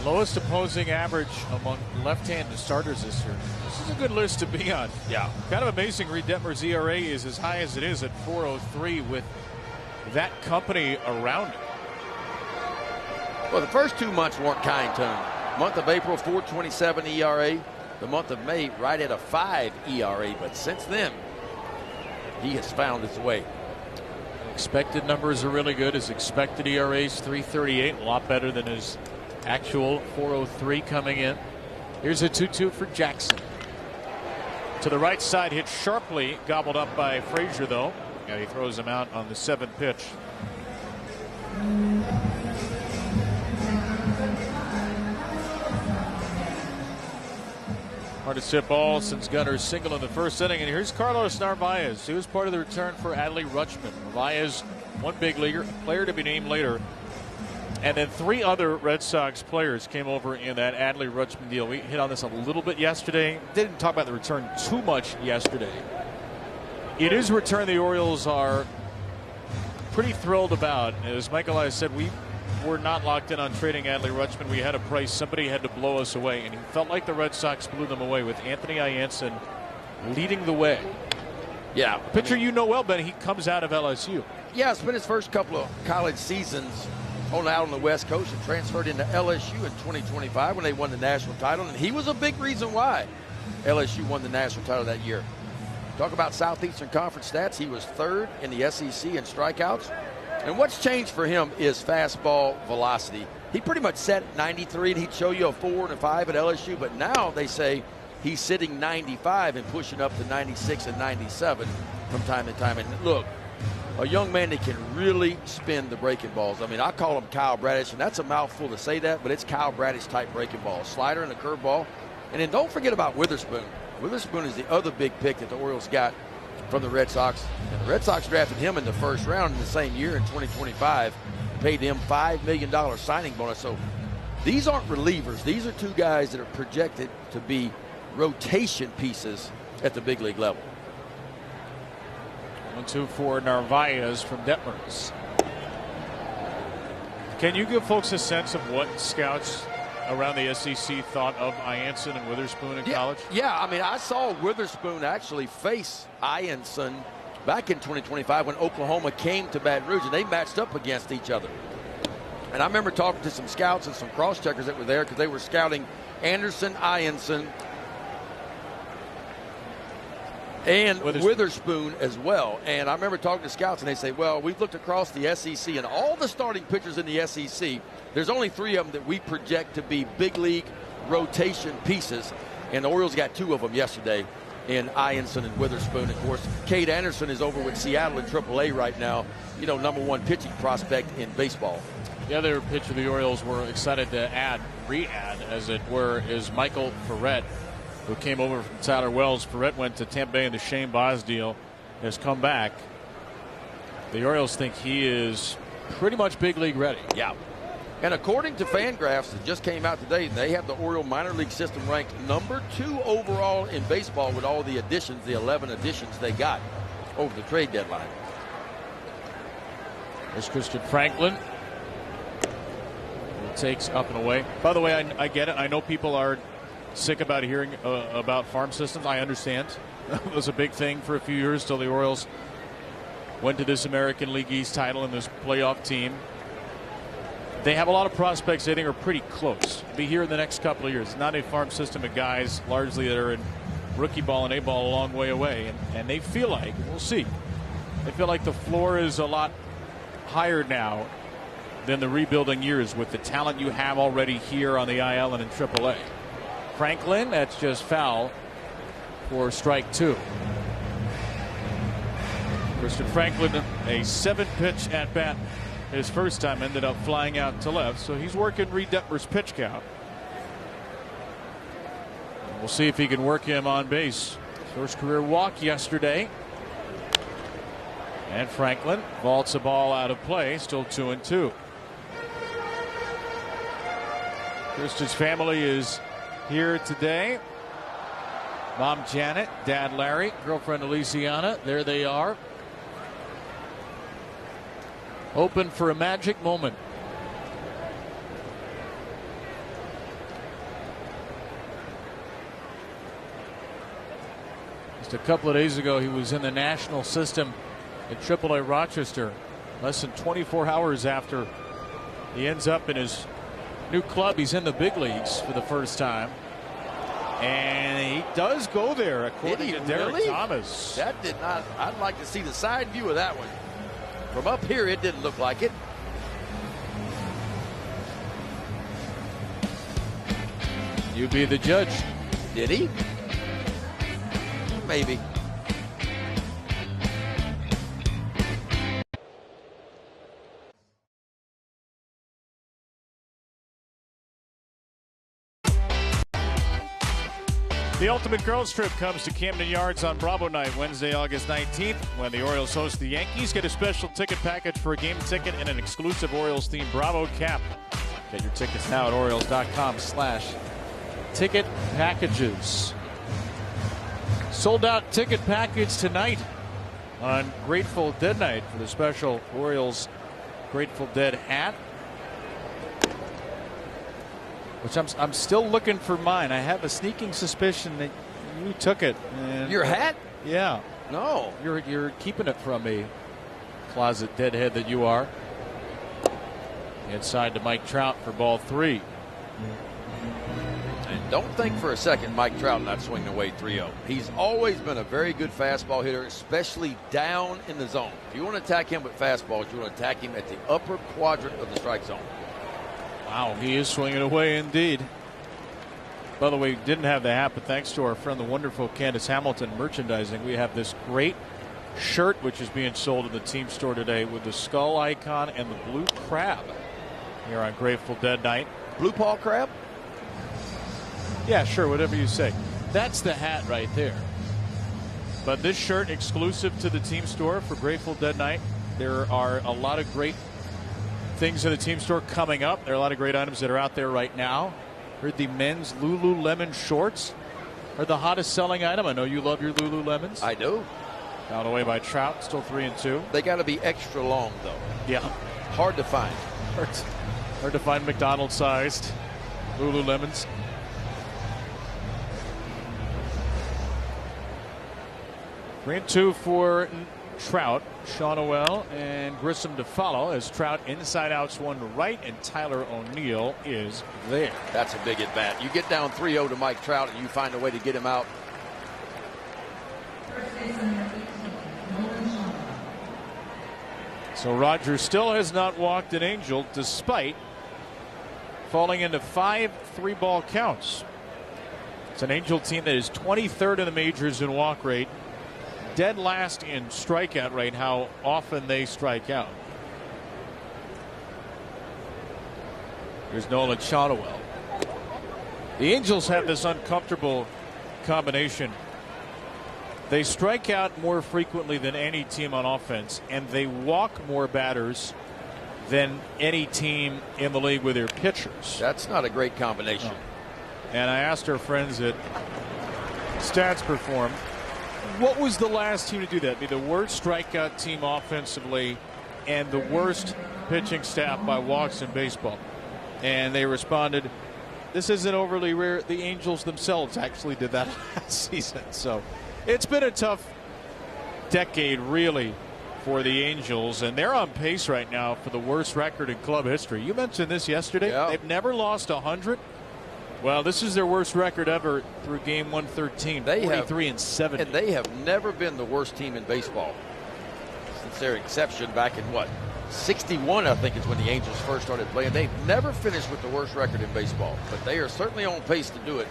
Lowest opposing average among left-handed starters this year. This is a good list to be on. Yeah. Kind of amazing. Reed Detmer's ERA is as high as it is at 4.03 with that company around it. Well, the first 2 months weren't kind to him. Month of April, 4.27 ERA. The month of May, right at a 5 ERA. But since then, he has found his way. Expected numbers are really good. His expected ERA is 3.38, a lot better than his actual 4.03 coming in. Here's a 2-2 for Jackson. To the right side, hit sharply, gobbled up by Frazier, though. And he throws him out on the 7th pitch. Hardest hit ball since Gunner's single in the first inning. And here's Carlos Narvaez. He was part of the return for Adley Rutschman. Narvaez, one big leaguer, a player to be named later. And then 3 other Red Sox players came over in that Adley Rutschman deal. We hit on this a little bit yesterday. Didn't talk about the return too much yesterday. It is a return the Orioles are pretty thrilled about. As Michael I said, we were not locked in on trading Adley Rutschman. We had a price. Somebody had to blow us away, and he felt like the Red Sox blew them away with Anthony Ianson leading the way. Yeah. Pitcher you know well, Ben. He comes out of LSU. Yeah, it's been his first couple of college seasons out on the West Coast and transferred into LSU in 2025 when they won the national title. And he was a big reason why LSU won the national title that year. Talk about Southeastern Conference stats. He was third in the SEC in strikeouts. And what's changed for him is fastball velocity. He pretty much set 93, and he'd show you a 4 and a 5 at LSU. But now they say he's sitting 95 and pushing up to 96 and 97 from time to time. And look, a young man that can really spin the breaking balls. I mean, I call him Kyle Bradish, and that's a mouthful to say that, but it's Kyle Bradish type breaking balls. Slider and a curveball. And then don't forget about Witherspoon. Witherspoon is the other big pick that the Orioles got from the Red Sox. And the Red Sox drafted him in the first round in the same year in 2025. Paid him $5 million signing bonus. So these aren't relievers. These are two guys that are projected to be rotation pieces at the big league level. 1-2 for Narvaez from Detmers. Can you give folks a sense of what scouts around the SEC thought of Ianson and Witherspoon in college? Yeah, I mean, I saw Witherspoon actually face Ianson back in 2025 when Oklahoma came to Baton Rouge, and they matched up against each other. And I remember talking to some scouts and some cross-checkers that were there because they were scouting Anderson, Ianson, and Witherspoon as well. And I remember talking to scouts, and they say, well, we've looked across the SEC, and all the starting pitchers in the SEC, there's only 3 of them that we project to be big league rotation pieces. And the Orioles got 2 of them yesterday in Ianson and Witherspoon. Of course, Cade Anderson is over with Seattle in AAA right now, you know, #1 pitching prospect in baseball. The other pitcher the Orioles were excited to re-add, as it were, is Michael Ferret, who came over from Tyler Wells. Ferret went to Tampa Bay in the Shane Baz deal, has come back. The Orioles think he is pretty much big league ready. Yeah. And according to Fangraphs that just came out today, they have the Oriole minor league system ranked #2 overall in baseball with all the additions, the 11 additions they got over the trade deadline. There's Christian Franklin. He takes up and away. By the way, I get it. I know people are sick about hearing about farm systems. I understand. That was a big thing for a few years till the Orioles went to this American League East title and this playoff team. They have a lot of prospects they think are pretty close. Be here in the next couple of years. It's not a farm system of guys largely that are in rookie ball and A ball a long way away. And they feel like, we'll see, they feel like the floor is a lot higher now than the rebuilding years with the talent you have already here on the IL and in AAA. Franklin, that's just foul for strike 2. Christian Franklin, a 7-pitch at bat. His first time ended up flying out to left, so he's working Reed Detmer's pitch count. We'll see if he can work him on base. First career walk yesterday. And Franklin vaults a ball out of play, still 2-2. Christian's family is here today. Mom Janet, Dad Larry, girlfriend Elysiana, there they are. Open for a magic moment. Just a couple of days ago, he was in the national system at AAA Rochester. Less than 24 hours after he ends up in his new club, he's in the big leagues for the first time. And he does go there, according to Derek Thomas. That did not. I'd like to see the side view of that one. From up here, it didn't look like it. You be the judge. Did he? Maybe. The Ultimate Girls Trip comes to Camden Yards on Bravo Night, Wednesday, August 19th, when the Orioles host the Yankees. Get a special ticket package for a game ticket and an exclusive Orioles-themed Bravo cap. Get your tickets now at Orioles.com/ticket packages. Sold out ticket package tonight on Grateful Dead Night for the special Orioles Grateful Dead hat. which I'm still looking for mine. I have a sneaking suspicion that you took it. And Your hat? Yeah. No. You're keeping it from me, closet deadhead that you are. Inside to Mike Trout for ball 3. And don't think for a second Mike Trout not swinging away 3-0. He's always been a very good fastball hitter, especially down in the zone. If you want to attack him with fastballs, you want to attack him at the upper quadrant of the strike zone. Wow, he is swinging away indeed. By the way, didn't have the hat, but thanks to our friend, the wonderful Candace Hamilton Merchandising, we have this great shirt which is being sold in the team store today with the skull icon and the blue crab here on Grateful Dead night. Blue paw crab? Yeah, sure, whatever you say. That's the hat right there. But this shirt exclusive to the team store for Grateful Dead night. There are a lot of great things in the team store coming up. There are a lot of great items that are out there right now. Heard the men's Lululemon shorts are the hottest selling item. I know you love your Lululemons. I do. Down away by Trout, still 3-2. They got to be extra long, though. Yeah. Hard to find. Hard to find McDonald's sized Lululemons. Three and 2 for Trout. Sean O'Well and Grissom to follow as Trout inside outs one to right, and Tyler O'Neill is there. That's a big at bat. You get down 3-0 to Mike Trout and you find a way to get him out. So Rogers still has not walked an Angel despite falling into 5 3-ball counts. It's an Angel team that is 23rd in the majors in walk rate, dead last in strikeout rate, how often they strike out. Here's Nolan Shotwell. The Angels have this uncomfortable combination. They strike out more frequently than any team on offense, and they walk more batters than any team in the league with their pitchers. That's not a great combination. No. And I asked our friends at Stats Perform, what was the last team to do that? Be the worst strikeout team offensively and the worst pitching staff by walks in baseball. And they responded, this isn't overly rare. The Angels themselves actually did that last season. So it's been a tough decade, really, for the Angels, and they're on pace right now for the worst record in club history. You mentioned this yesterday. Yeah. They've never lost 100. Well, this is their worst record ever through game 113. They 43-70. And they have never been the worst team in baseball since their inception back in what? 61, I think, is when the Angels first started playing. They've never finished with the worst record in baseball, but they are certainly on pace to do it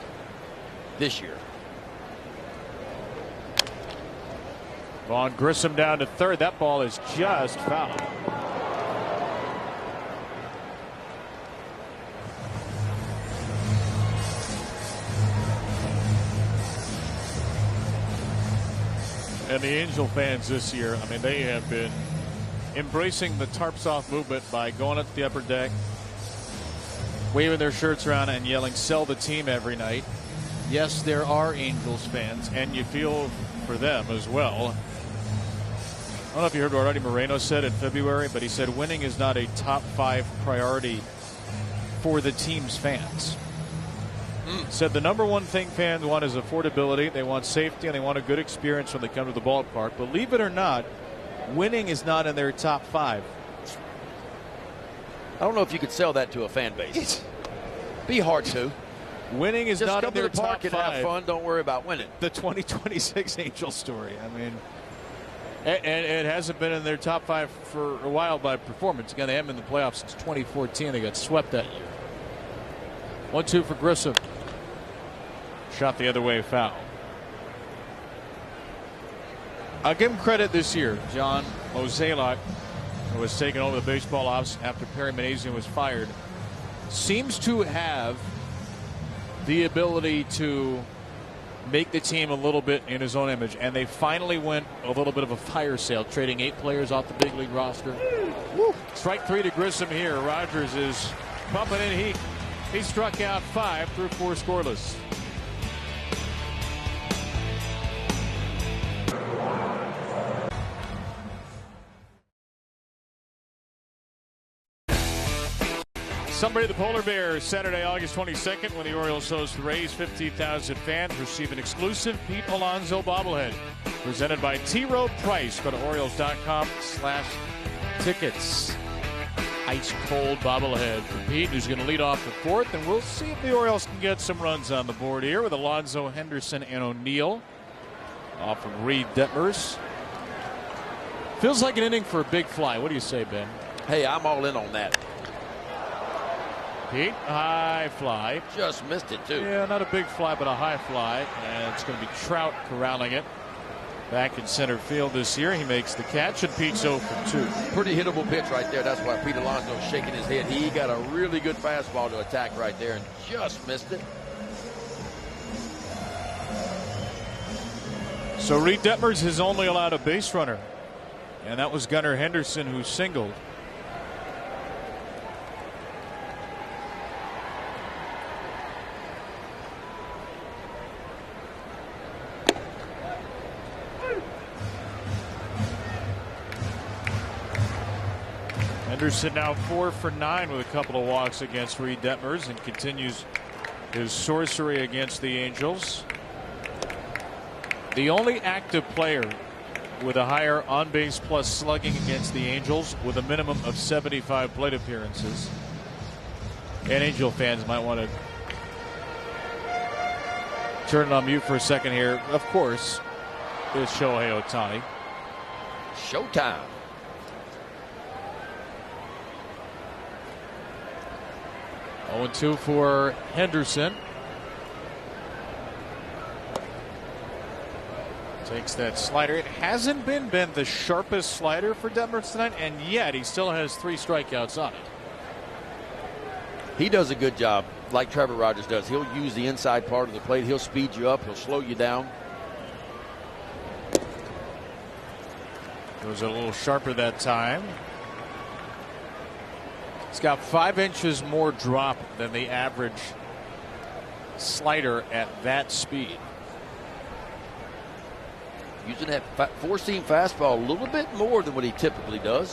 this year. Vaughn Grissom down to third. That ball is just foul. And the Angel fans this year, I mean, they have been embracing the tarps off movement by going up to the upper deck, waving their shirts around and yelling, sell the team every night. Yes, there are Angels fans, and you feel for them as well. I don't know if you heard what Artie Moreno said in February, but he said winning is not a top 5 priority for the team's fans. Said the number one thing fans want is affordability. They want safety, and they want a good experience when they come to the ballpark. Believe it or not, winning is not in their top 5. I don't know if you could sell that to a fan base. Be hard to. Winning is Just not come in to their the park top and 5. have fun. Don't worry about winning. The 2026 Angel story. I mean, and it hasn't been in their top 5 for a while by performance. Again, they haven't been in the playoffs since 2014. They got swept that year. 1-2 for Grissom. Shot the other way, foul. I'll give him credit this year. John Mozeliak, who was taking over the baseball ops after Perry Manazian was fired, seems to have the ability to make the team a little bit in his own image, and they finally went a little bit of a fire sale, trading 8 players off the big league roster. Woo. Strike 3 to Grissom here. Rogers is pumping in heat. He struck out 5 through 4 scoreless. Celebrate the Polar Bears Saturday, August 22nd, when the Orioles host the Rays. 50,000 fans receive an exclusive Pete Alonso bobblehead presented by T. Rowe Price. Go to Orioles.com/tickets. Ice cold bobblehead for Pete, who's going to lead off the fourth, and we'll see if the Orioles can get some runs on the board here with Alonso, Henderson, and O'Neill off of Reed Detmers. Feels like an inning for a big fly. What do you say, Ben? Hey, I'm all in on that. Pete, high fly. Just missed it, too. Yeah, not a big fly, but a high fly. And it's going to be Trout corralling it. Back in center field this year. He makes the catch, and Pete's 0 for 2. Pretty hittable pitch right there. That's why Pete Alonso is shaking his head. He got a really good fastball to attack right there and just missed it. So Reed Detmers has only allowed a base runner. And that was Gunnar Henderson, who singled. Henderson now 4 for 9 with a couple of walks against Reed Detmers and continues his sorcery against the Angels. The only active player with a higher on-base plus slugging against the Angels with a minimum of 75 plate appearances. And Angel fans might want to turn it on mute for a second here. Of course, is Shohei Ohtani. Showtime. 0-2 for Henderson. Takes that slider. It hasn't been the sharpest slider for Detmers tonight, and yet he still has 3 strikeouts on it. He does a good job, like Trevor Rogers does. He'll use the inside part of the plate. He'll speed you up. He'll slow you down. It was a little sharper that time. He's got 5 inches more drop than the average slider at that speed. Using that four-seam fastball a little bit more than what he typically does.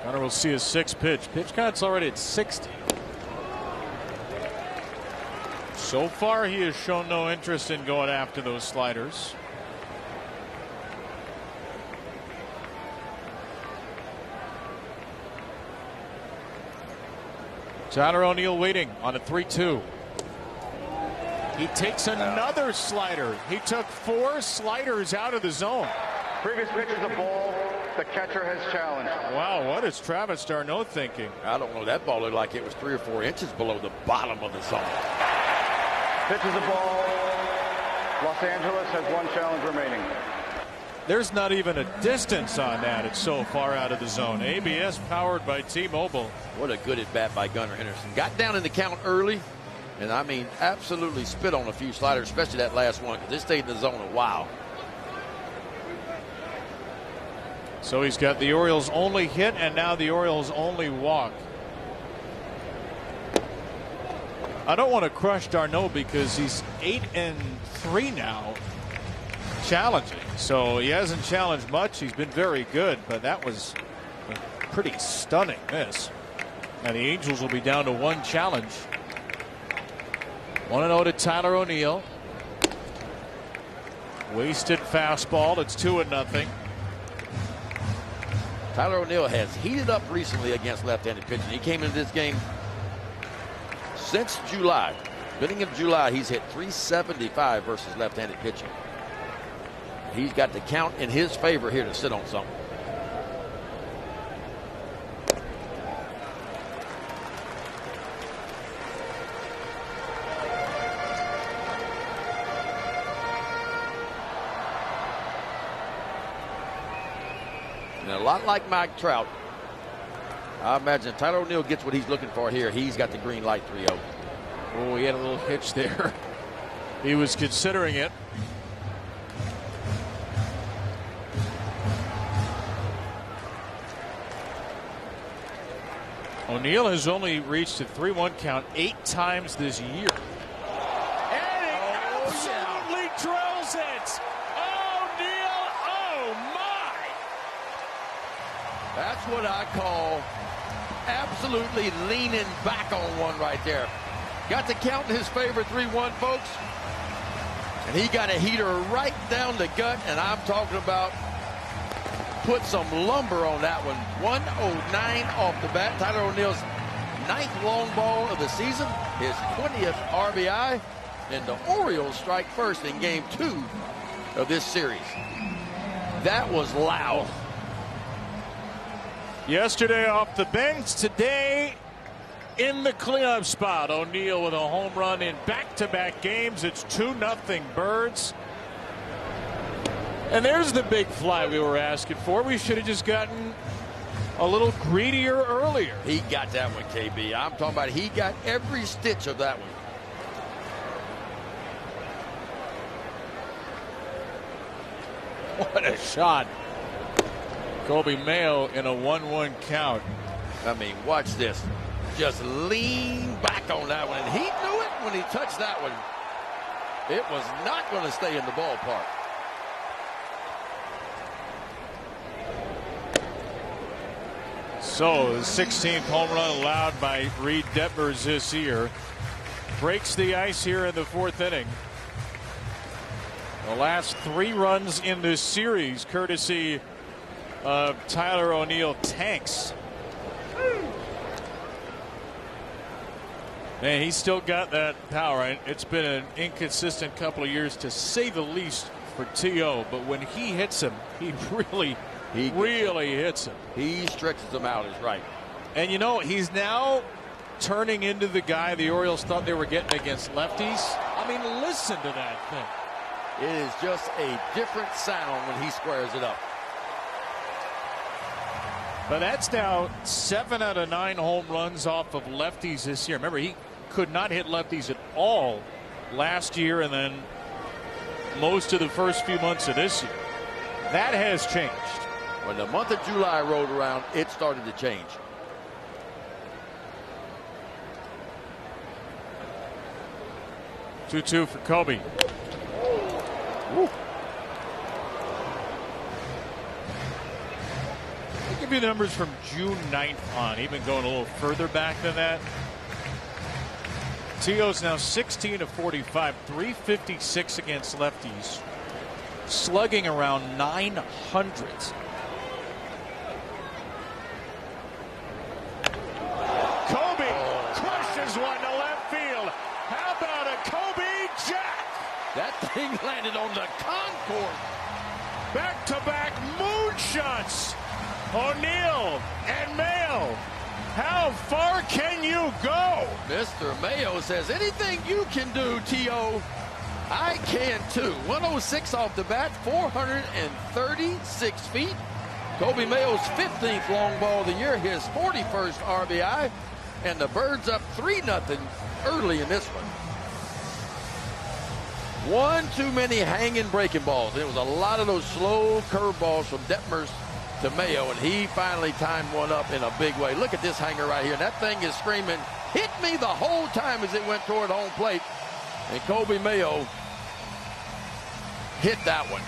Gunnar will see his 6th pitch. Pitch count's already at 60. So far, he has shown no interest in going after those sliders. Tyler O'Neill waiting on a 3-2. He takes another slider. He took 4 sliders out of the zone. Previous pitch is a ball. The catcher has challenged. Wow, what is Travis d'Arnaud thinking? I don't know. That ball looked like it was 3 or 4 inches below the bottom of the zone. Pitch is a ball. Los Angeles has 1 challenge remaining. There's not even a distance on that. It's so far out of the zone. ABS powered by T-Mobile. What a good at bat by Gunnar Henderson. Got down in the count early, and I mean absolutely spit on a few sliders, especially that last one, because it stayed in the zone a while. So he's got the Orioles' only hit and now the Orioles' only walk. I don't want to crush d'Arnaud because he's 8-3 now challenging. So he hasn't challenged much. He's been very good, but that was a pretty stunning miss. And the Angels will be down to 1 challenge. 1-0 to Tyler O'Neill. Wasted fastball. It's 2-0. Tyler O'Neill has heated up recently against left-handed pitching. He came into this game since July. Beginning of July, he's hit .375 versus left-handed pitching. He's got the count in his favor here to sit on something. And a lot like Mike Trout, I imagine Tyler O'Neill gets what he's looking for here. He's got the green light 3-0. Oh, he had a little hitch there. He was considering it. O'Neill has only reached a 3-1 count 8 times this year. And he absolutely drills it. O'Neill, oh my! That's what I call absolutely leaning back on one right there. Got the count in his favor, 3-1, folks. And he got a heater right down the gut, and I'm talking about put some lumber on that one. 109 off the bat. Tyler O'Neill's 9th long ball of the season, his 20th RBI, and the Orioles strike first in game 2 of this series. That was loud. Yesterday off the bench, today in the cleanup spot. O'Neill with a home run in back-to-back games. It's 2-0 Birds. And there's the big fly we were asking for. We should have just gotten a little greedier earlier. He got that one, KB. I'm talking about he got every stitch of that one. What a shot. Kobe Mayo in a 1-1 count. I mean, watch this. Just lean back on that one. And he knew it when he touched that one. It was not going to stay in the ballpark. So the 16th home run allowed by Reed Detmers this year. Breaks the ice here in the 4th inning. The last 3 runs in this series courtesy of Tyler O'Neill tanks. And he's still got that power. It's been an inconsistent couple of years, to say the least, for T.O. But when he hits him, he really hits him. He stretches them out, is right. And you know, he's now turning into the guy the Orioles thought they were getting against lefties. I mean, listen to that thing. It is just a different sound when he squares it up. But that's now 7 out of 9 home runs off of lefties this year. Remember, he could not hit lefties at all last year, and then most of the first few months of this year. That has changed. When the month of July rolled around, it started to change. Two for Kobe. Woo. I'll give you the numbers from June 9th on, even going a little further back than that. T.O.'s now 16 of 45, 356 against lefties, slugging around 900. Kobe crushes one to left field. How about a Kobe jack? That thing landed on the concourse. Back-to-back moonshots. O'Neill and Mayo. How far can you go? Mr. Mayo says, anything you can do, T.O., I can too. 106 off the bat, 436 feet. Kobe Mayo's 15th long ball of the year, his 41st RBI, and the Birds up 3-0 early in this one. One too many hanging breaking balls. It was a lot of those slow curveballs from Detmers to Mayo, and he finally timed one up in a big way. Look at this hanger right here. That thing is screaming, hit me, the whole time as it went toward home plate. And Kobe Mayo hit that one.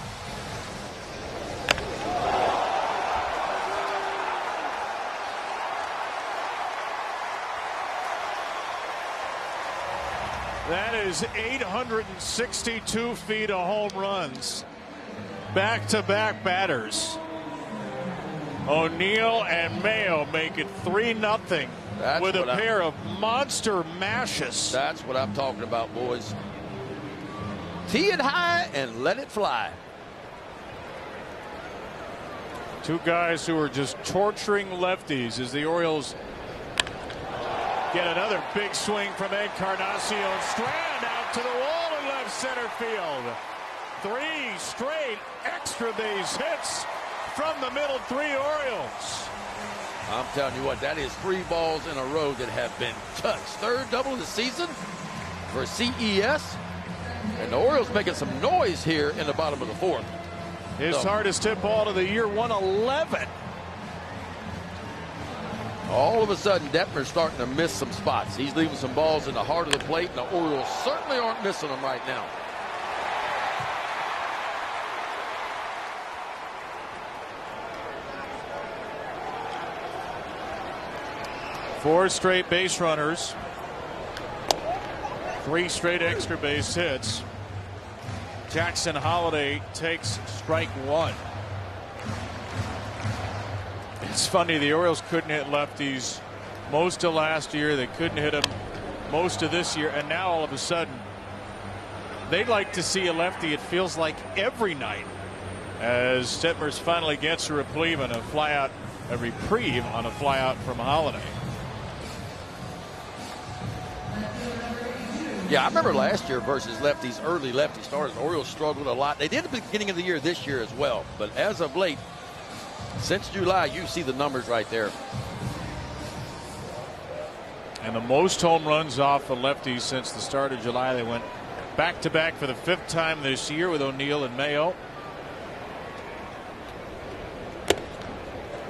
That is 862 feet of home runs. Back-to-back batters. O'Neill and Mayo make it 3-0 with a pair of monster mashes. That's what I'm talking about, boys. Tee it high and let it fly. Two guys who are just torturing lefties as the Orioles get another big swing from Encarnacion. Strand out to the wall in left center field. 3 straight extra base hits from the middle 3 Orioles. I'm telling you what, that is 3 balls in a row that have been touched. 3rd double of the season for CES. And the Orioles making some noise here in the bottom of the 4th. His hardest hit ball of the year, 111. All of a sudden, Detmer's starting to miss some spots. He's leaving some balls in the heart of the plate, and the Orioles certainly aren't missing them right now. Four straight base runners. 3 straight extra base hits. Jackson Holliday takes strike 1. It's funny, the Orioles couldn't hit lefties most of last year. They couldn't hit them most of this year. And now all of a sudden, they'd like to see a lefty, it feels like, every night. As Detmers finally gets a reprieve on a flyout from Holliday. Yeah, I remember last year versus lefties, early lefty starters, the Orioles struggled a lot. They did at the beginning of the year this year as well. But as of late, since July, you see the numbers right there. And the most home runs off the lefties since the start of July. They went back-to-back for the 5th time this year with O'Neill and Mayo.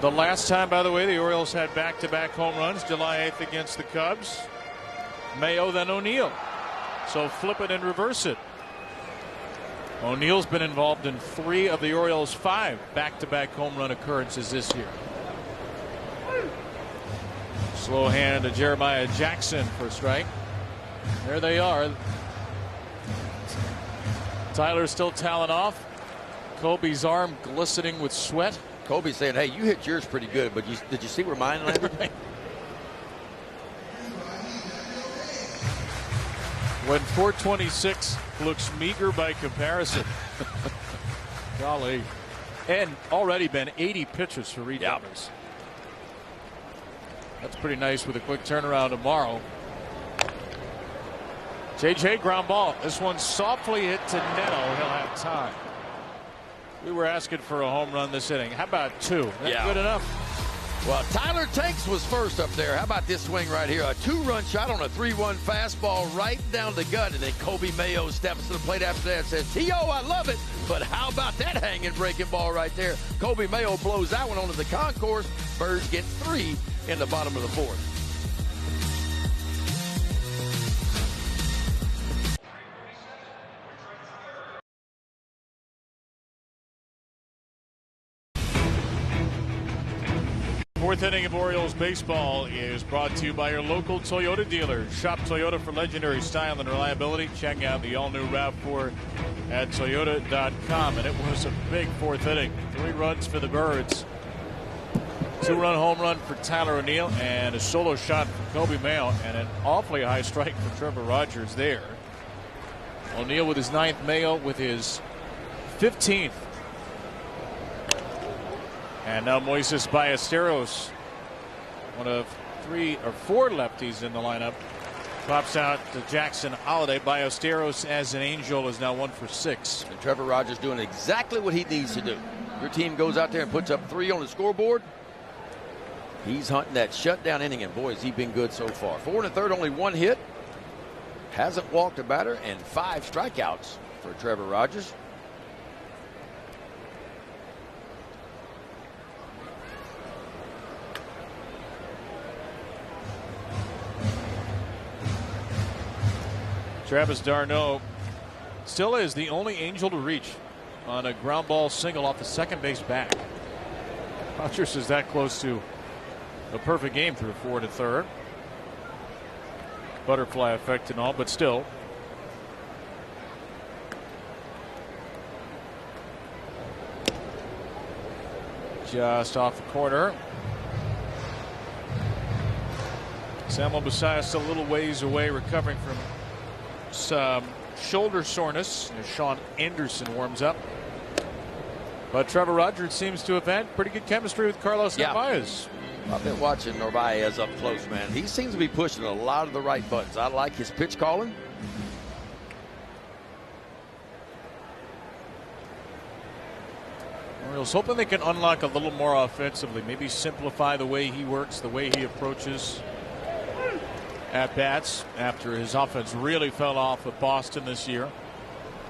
The last time, by the way, the Orioles had back-to-back home runs, July 8th against the Cubs. Mayo, then O'Neill. So flip it and reverse it. O'Neill's been involved in 3 of the Orioles' 5 back-to-back home run occurrences this year. Slow hand to Jeremiah Jackson for a strike. There they are. Tyler's still toweling off. Kobe's arm glistening with sweat. Kobe's saying, hey, you hit yours pretty good, but did you see where mine landed? When 426 looks meager by comparison. Golly. And already been 80 pitches for Reed Detmers. That's pretty nice with a quick turnaround tomorrow. JJ ground ball. This one softly hit to Neto. He'll have time. We were asking for a home run this inning. How about 2? That's good enough. Well, Tyler Tanks was first up there. How about this swing right here? A 2-run shot on a 3-1 fastball right down the gut. And then Kobe Mayo steps to the plate after that and says, T.O., I love it. But how about that hanging breaking ball right there? Kobe Mayo blows that one onto the concourse. Birds get 3 in the bottom of the 4th. Fourth inning of Orioles baseball is brought to you by your local Toyota dealer. Shop Toyota for legendary style and reliability. Check out the all-new RAV4 at Toyota.com. And it was a big 4th inning. 3 runs for the Birds. 2-run home run for Tyler O'Neill and a solo shot for Kobe Mayo and an awfully high strike for Trevor Rogers there. O'Neill with his 9th, Mayo with his 15th. And now Moises Ballesteros, one of 3 or 4 lefties in the lineup, pops out to Jackson Holliday. Ballesteros as an Angel is now 1 for 6. And Trevor Rogers doing exactly what he needs to do. Your team goes out there and puts up 3 on the scoreboard. He's hunting that shutdown inning, and boy, has he been good so far. 4 1/3, only 1 hit. Hasn't walked a batter, and 5 strikeouts for Trevor Rogers. Travis d'Arnaud still is the only Angel to reach on a ground ball single off the second base back. Rogers is that close to a perfect game through 4 1/3. Butterfly effect and all, but still. Just off the corner. Samuel Bassias still a little ways away, recovering from some shoulder soreness as Sean Anderson warms up. But Trevor Rogers seems to have had pretty good chemistry with Carlos Narvaez. I've been watching Narvaez up close, man. He seems to be pushing a lot of the right buttons. I like his pitch calling. Orioles hoping they can unlock a little more offensively, maybe simplify the way he works, the way he approaches at bats after his offense really fell off with Boston this year.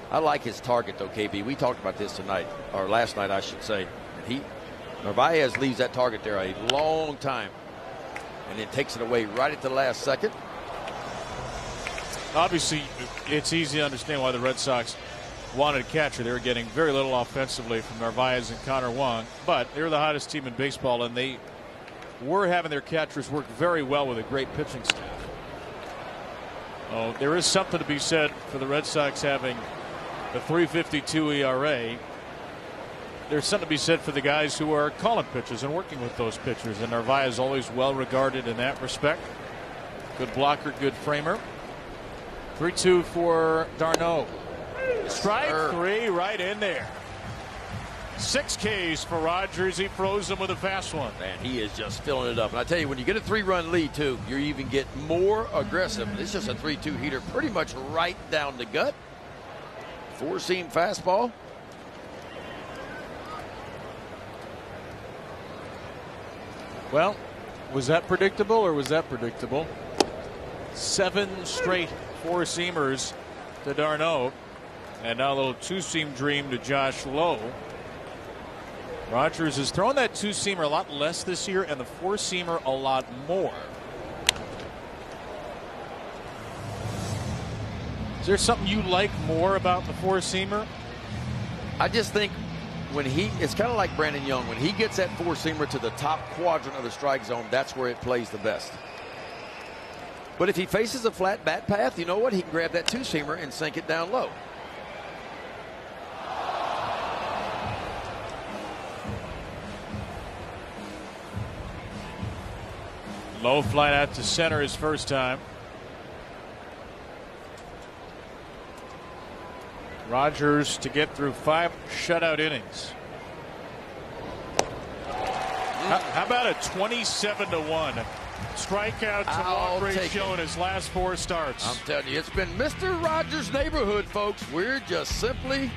I like his target though, KB. We talked about this tonight, or last night I should say. Narvaez leaves that target there a long time. and then takes it away right at the last second. Obviously, it's easy to understand why the Red Sox wanted a catcher. They were getting very little offensively from Narvaez and Connor Wong, but they were the hottest team in baseball, and they were having their catchers work very well with a great pitching staff. Oh, there is something to be said for the Red Sox having a 3.52 ERA. There's something to be said for the guys who are calling pitches and working with those pitchers, and Narvaez is always well regarded in that respect. Good blocker, good framer. 3-2 for d'Arnaud. Strike three right in there. 6 Ks for Rogers. He froze him with a fast one. Man, he is just filling it up. And I tell you, when you get a 3-run lead, too, you even get more aggressive. This is a 3-2 heater, pretty much right down the gut. 4-seam fastball. Well, was that predictable or was that predictable? 7 straight 4-seamers to d'Arnaud. And now a little 2-seam dream to Josh Lowe. Rogers has thrown that 2-seamer a lot less this year and the 4-seamer a lot more. Is there something you like more about the 4-seamer? I just think when it's kind of like Brandon Young. When he gets that 4-seamer to the top quadrant of the strike zone, that's where it plays the best. But if he faces a flat bat path, you know what? He can grab that 2-seamer and sink it down low. Low fly out to center his first time. Rogers to get through 5 shutout innings. How about a 27-1 strikeout to walk ratio in his last 4 starts? I'm telling you, it's been Mr. Rogers' neighborhood, folks. We're just simply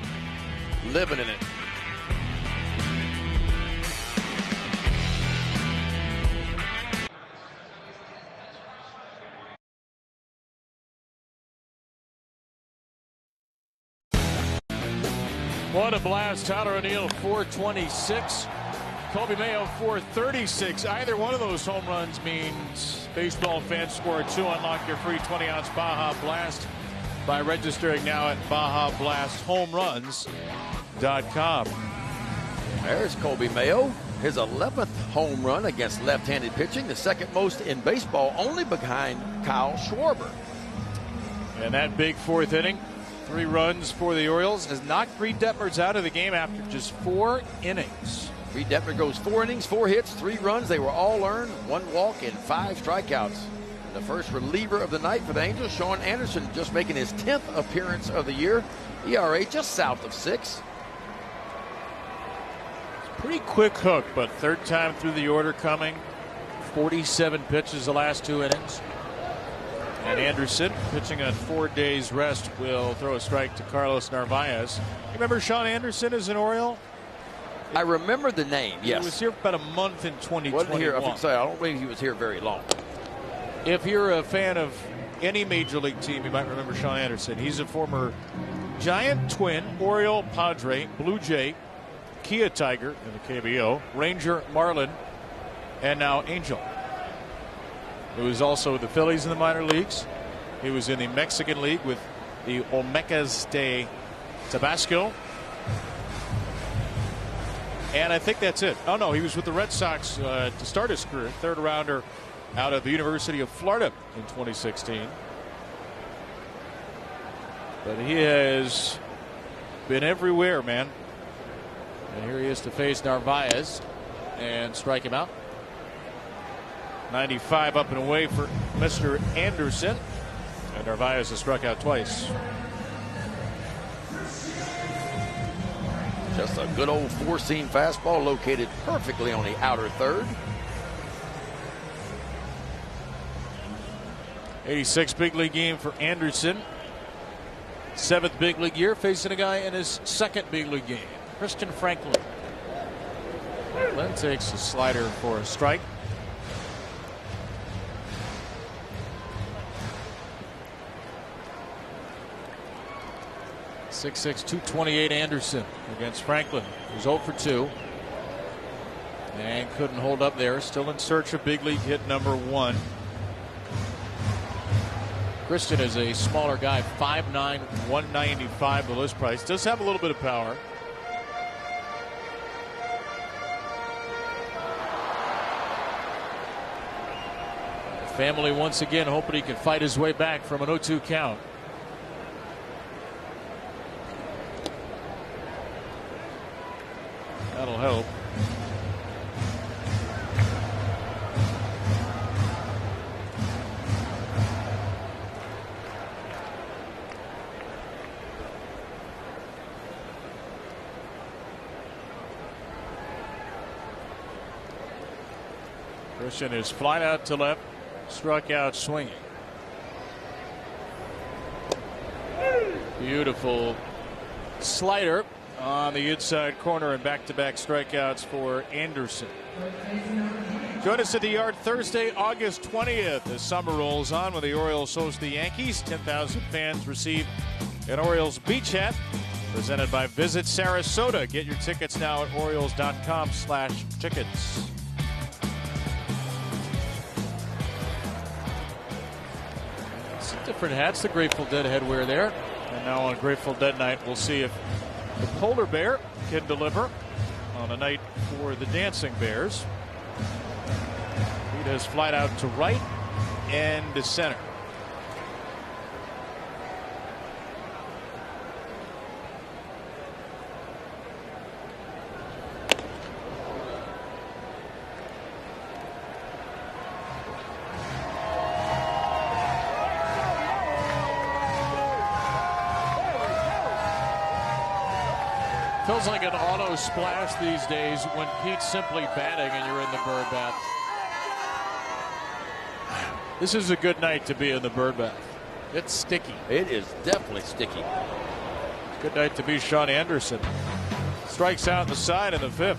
living in it. What a blast. Tyler O'Neill 426. Colby Mayo 436. Either one of those home runs means baseball fans score 2. Unlock your free 20-ounce Baja Blast by registering now at BajaBlastHomeRuns.com. There's Colby Mayo. His 11th home run against left-handed pitching. The second most in baseball, only behind Kyle Schwarber. And that big 4th inning. 3 runs for the Orioles has knocked Reed Detmers out of the game after just 4 innings. Reed Detmer goes 4 innings, 4 hits, 3 runs. They were all earned, 1 walk and 5 strikeouts. And the first reliever of the night for the Angels, Sean Anderson, just making his 10th appearance of the year. ERA just south of 6. Pretty quick hook, but 3rd time through the order coming. 47 pitches the last 2 innings. And Anderson, pitching on 4 days rest, will throw a strike to Carlos Narvaez. You remember Sean Anderson as an Oriole? I remember the name, yes. He was here about a month in 2021. Wasn't here, I don't believe he was here very long. If you're a fan of any major league team, you might remember Sean Anderson. He's a former Giant, Twin, Oriole, Padre, Blue Jay, Kia Tiger in the KBO, Ranger, Marlin, and now Angel. He was also with the Phillies in the minor leagues. He was in the Mexican League with the Olmecas de Tabasco. And I think that's it. Oh, no, he was with the Red Sox to start his career. 3rd rounder out of the University of Florida in 2016. But he has been everywhere, man. And here he is to face Narvaez and strike him out. 95 up and away for Mr. Anderson. And Narvaez has struck out twice. Just a good old 4-seam fastball located perfectly on the outer 3rd. 86 big league game for Anderson. 7th big league year, facing a guy in his 2nd big league game, Christian Franklin. Franklin takes a slider for a strike. .6'6", 228 Anderson against Franklin, who's 0 for 2. And couldn't hold up there. Still in search of big league hit number 1. Christian is a smaller guy, 5'9", 195 the list price. Does have a little bit of power. Family once again hoping he can fight his way back from an 0-2 count. That'll help. Christian is flying out to left, struck out swinging. Beautiful slider on the inside corner, and back-to-back strikeouts for Anderson. Join us at the Yard Thursday, August 20th as summer rolls on when the Orioles host the Yankees. 10,000 fans receive an Orioles beach hat presented by Visit Sarasota. Get your tickets now at Orioles.com/tickets. Some different hats the Grateful Dead headwear there. And now on Grateful Dead night, we'll see if the Polar Bear can deliver on a night for the Dancing Bears. He does flight out to right and to center. Feels like an auto splash these days when Pete's simply batting and you're in the bird bath. This is a good night to be in the bird bath. It's sticky. It is definitely sticky. Good night to be Sean Anderson. Strikes out the side in the 5th.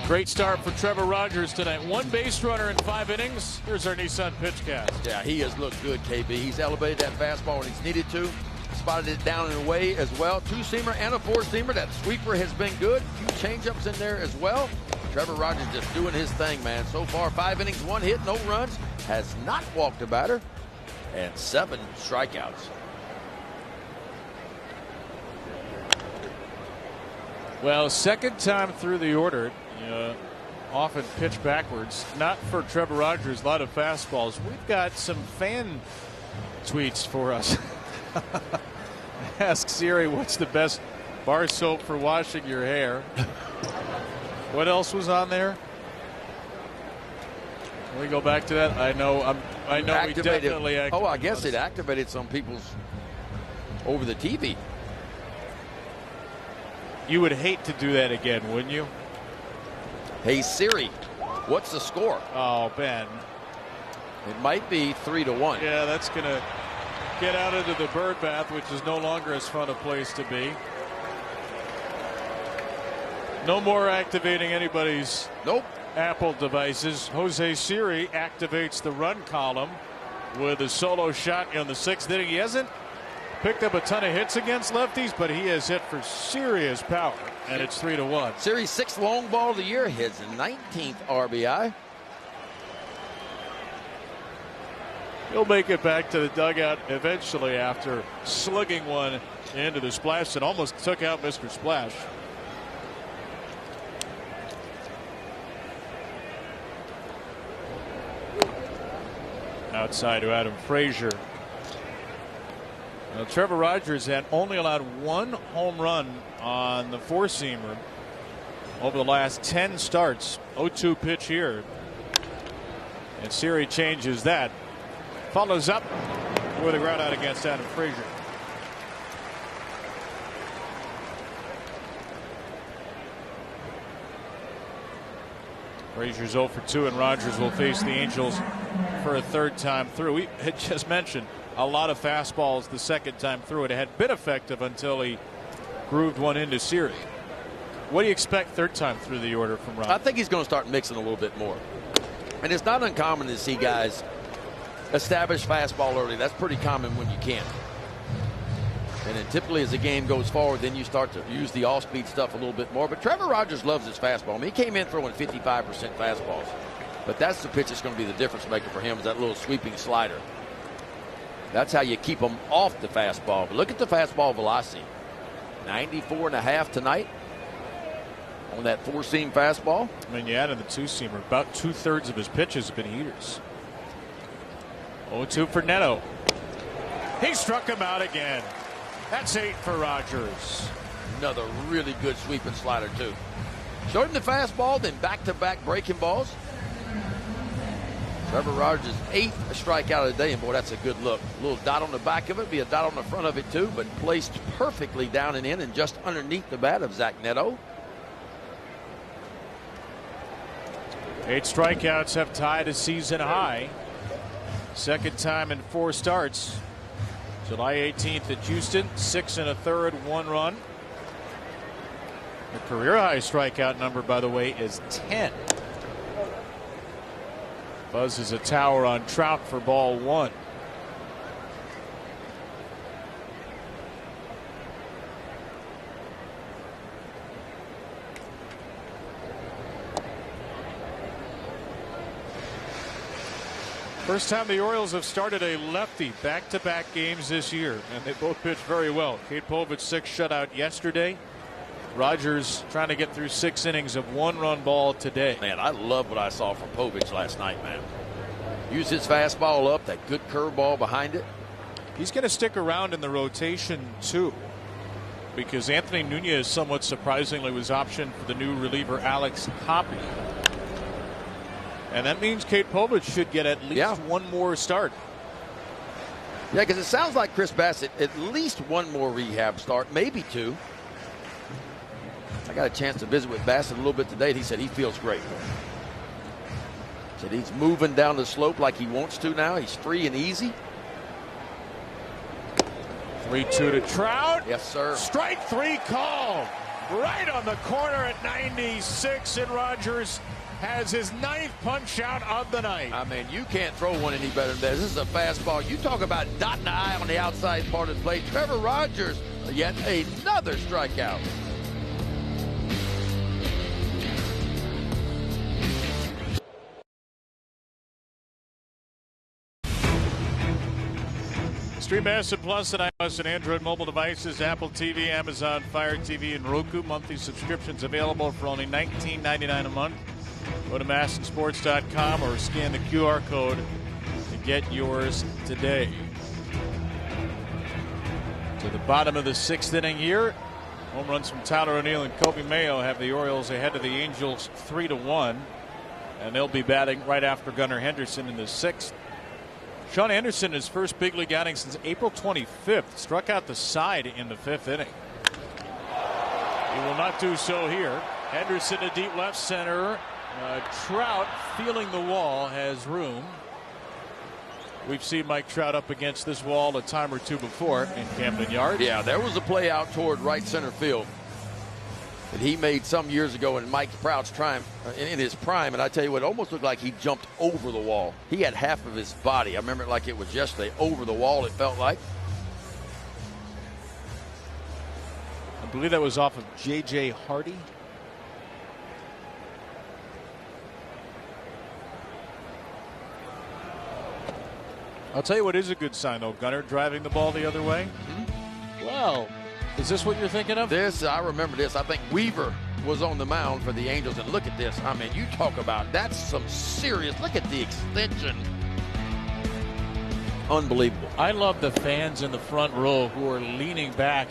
Great start for Trevor Rogers tonight. 1 base runner in 5 innings. Here's our Nissan pitchcast. Yeah, he has looked good, KB. He's elevated that fastball when he's needed to. Spotted it down and away as well. 2-seamer and a 4-seamer. That sweeper has been good. A few changeups in there as well. Trevor Rogers just doing his thing, man. So far, 5 innings, 1 hit, no runs. Has not walked a batter. And 7 strikeouts. Well, second time through the order. Often pitch backwards. Not for Trevor Rogers. A lot of fastballs. We've got some fan tweets for us. Ask Siri what's the best bar soap for washing your hair. What else was on there? Can we go back to that? I know we definitely activated. Oh, I guess it activated some people's over the TV. You would hate to do that again, wouldn't you? Hey Siri, what's the score? Oh, Ben. It might be 3-1. Yeah, that's going to get out into the bird bath, which is no longer as fun a place to be. No more activating anybody's Apple devices. Jose Siri activates the run column with a solo shot in the 6th inning. He hasn't picked up a ton of hits against lefties, but he has hit for serious power, and it's 3-1. Siri's 6th long ball of the year, his 19th RBI. He'll make it back to the dugout eventually after slugging one into the splash and almost took out Mr. Splash. Outside to Adam Frazier. Now, Trevor Rogers had only allowed 1 home run on the 4-seamer over the last 10 starts. 0-2 pitch here. And Siri changes that. Follows up with a ground out against Adam Frazier. Frazier's 0 for 2, and Rogers will face the Angels for a 3rd time through. We had just mentioned a lot of fastballs the 2nd time through. It had been effective until he grooved one into Siri. What do you expect 3rd time through the order from Rogers? I think he's going to start mixing a little bit more. And it's not uncommon to see guys establish fastball early. That's pretty common when you can. And then typically as the game goes forward, then you start to use the off-speed stuff a little bit more. But Trevor Rogers loves his fastball. I mean, he came in throwing 55% fastballs. But that's the pitch that's going to be the difference maker for him, is that little sweeping slider. That's how you keep him off the fastball. But look at the fastball velocity. 94.5 tonight on that four-seam fastball. I mean, you add in the two-seamer. About 2/3 of his pitches have been heaters. 0-2 for Neto. He struck him out again. That's 8 for Rogers. Another really good sweeping slider, too. Showed him the fastball, then back-to-back breaking balls. Trevor Rogers' 8th strikeout of the day, and boy, that's a good look. A little dot on the back of it, be a dot on the front of it, too, but placed perfectly down and in and just underneath the bat of Zach Neto. 8 strikeouts have tied a season high. Second time in 4 starts. July 18th at Houston, 6 1/3, 1 run. The career high strikeout number, by the way, is 10. Buzzes a tower on Trout for ball 1. First time the Orioles have started a lefty back-to-back games this year, and they both pitched very well. Kate Povich 6 shutout yesterday. Rogers trying to get through 6 innings of 1-run ball today. Man, I love what I saw from Povich last night, man. Used his fastball up, that good curveball behind it. He's going to stick around in the rotation, too, because Anthony Nunez somewhat surprisingly was optioned for the new reliever Alex Hoppe. And that means Kate Povich should get at least one more start. Yeah, because it sounds like Chris Bassett, at least one more rehab start, maybe 2. I got a chance to visit with Bassett a little bit today, and he said he feels great. Said he's moving down the slope like he wants to now. He's free and easy. 3-2 to Trout. Yes, sir. Strike 3 called. Right on the corner at 96, and Rogers has his 9th punch out of the night. I mean, you can't throw one any better than this. This is a fastball. You talk about dotting the I on the outside part of the plate. Trevor Rogers, yet another strikeout. Stream Acid Plus and iOS and Android mobile devices, Apple TV, Amazon Fire TV, and Roku. Monthly subscriptions available for only $19.99 a month. Go to massensports.com or scan the QR code to get yours today. To the bottom of the 6th inning here. Home runs from Tyler O'Neill and Kobe Mayo have the Orioles ahead of the Angels 3-1. And they'll be batting right after Gunnar Henderson in the 6th. Sean Anderson, his first big league outing since April 25th, struck out the side in the 5th inning. He will not do so here. Henderson to deep left center. Trout feeling the wall, has room. We've seen Mike Trout up against this wall a time or 2 before in Camden Yards. Yeah, there was a play out toward right center field that he made some years ago in Mike Trout's prime, in his prime, and I tell you what, it almost looked like he jumped over the wall. He had half of his body. I remember it like it was yesterday. Over the wall, it felt like. I believe that was off of J.J. Hardy. I'll tell you what is a good sign, though. Gunnar driving the ball the other way. Well, is this what you're thinking of? This, I remember this. I think Weaver was on the mound for the Angels, and look at this. I mean, you talk about, that's some serious, look at the extension. Unbelievable. I love the fans in the front row who are leaning back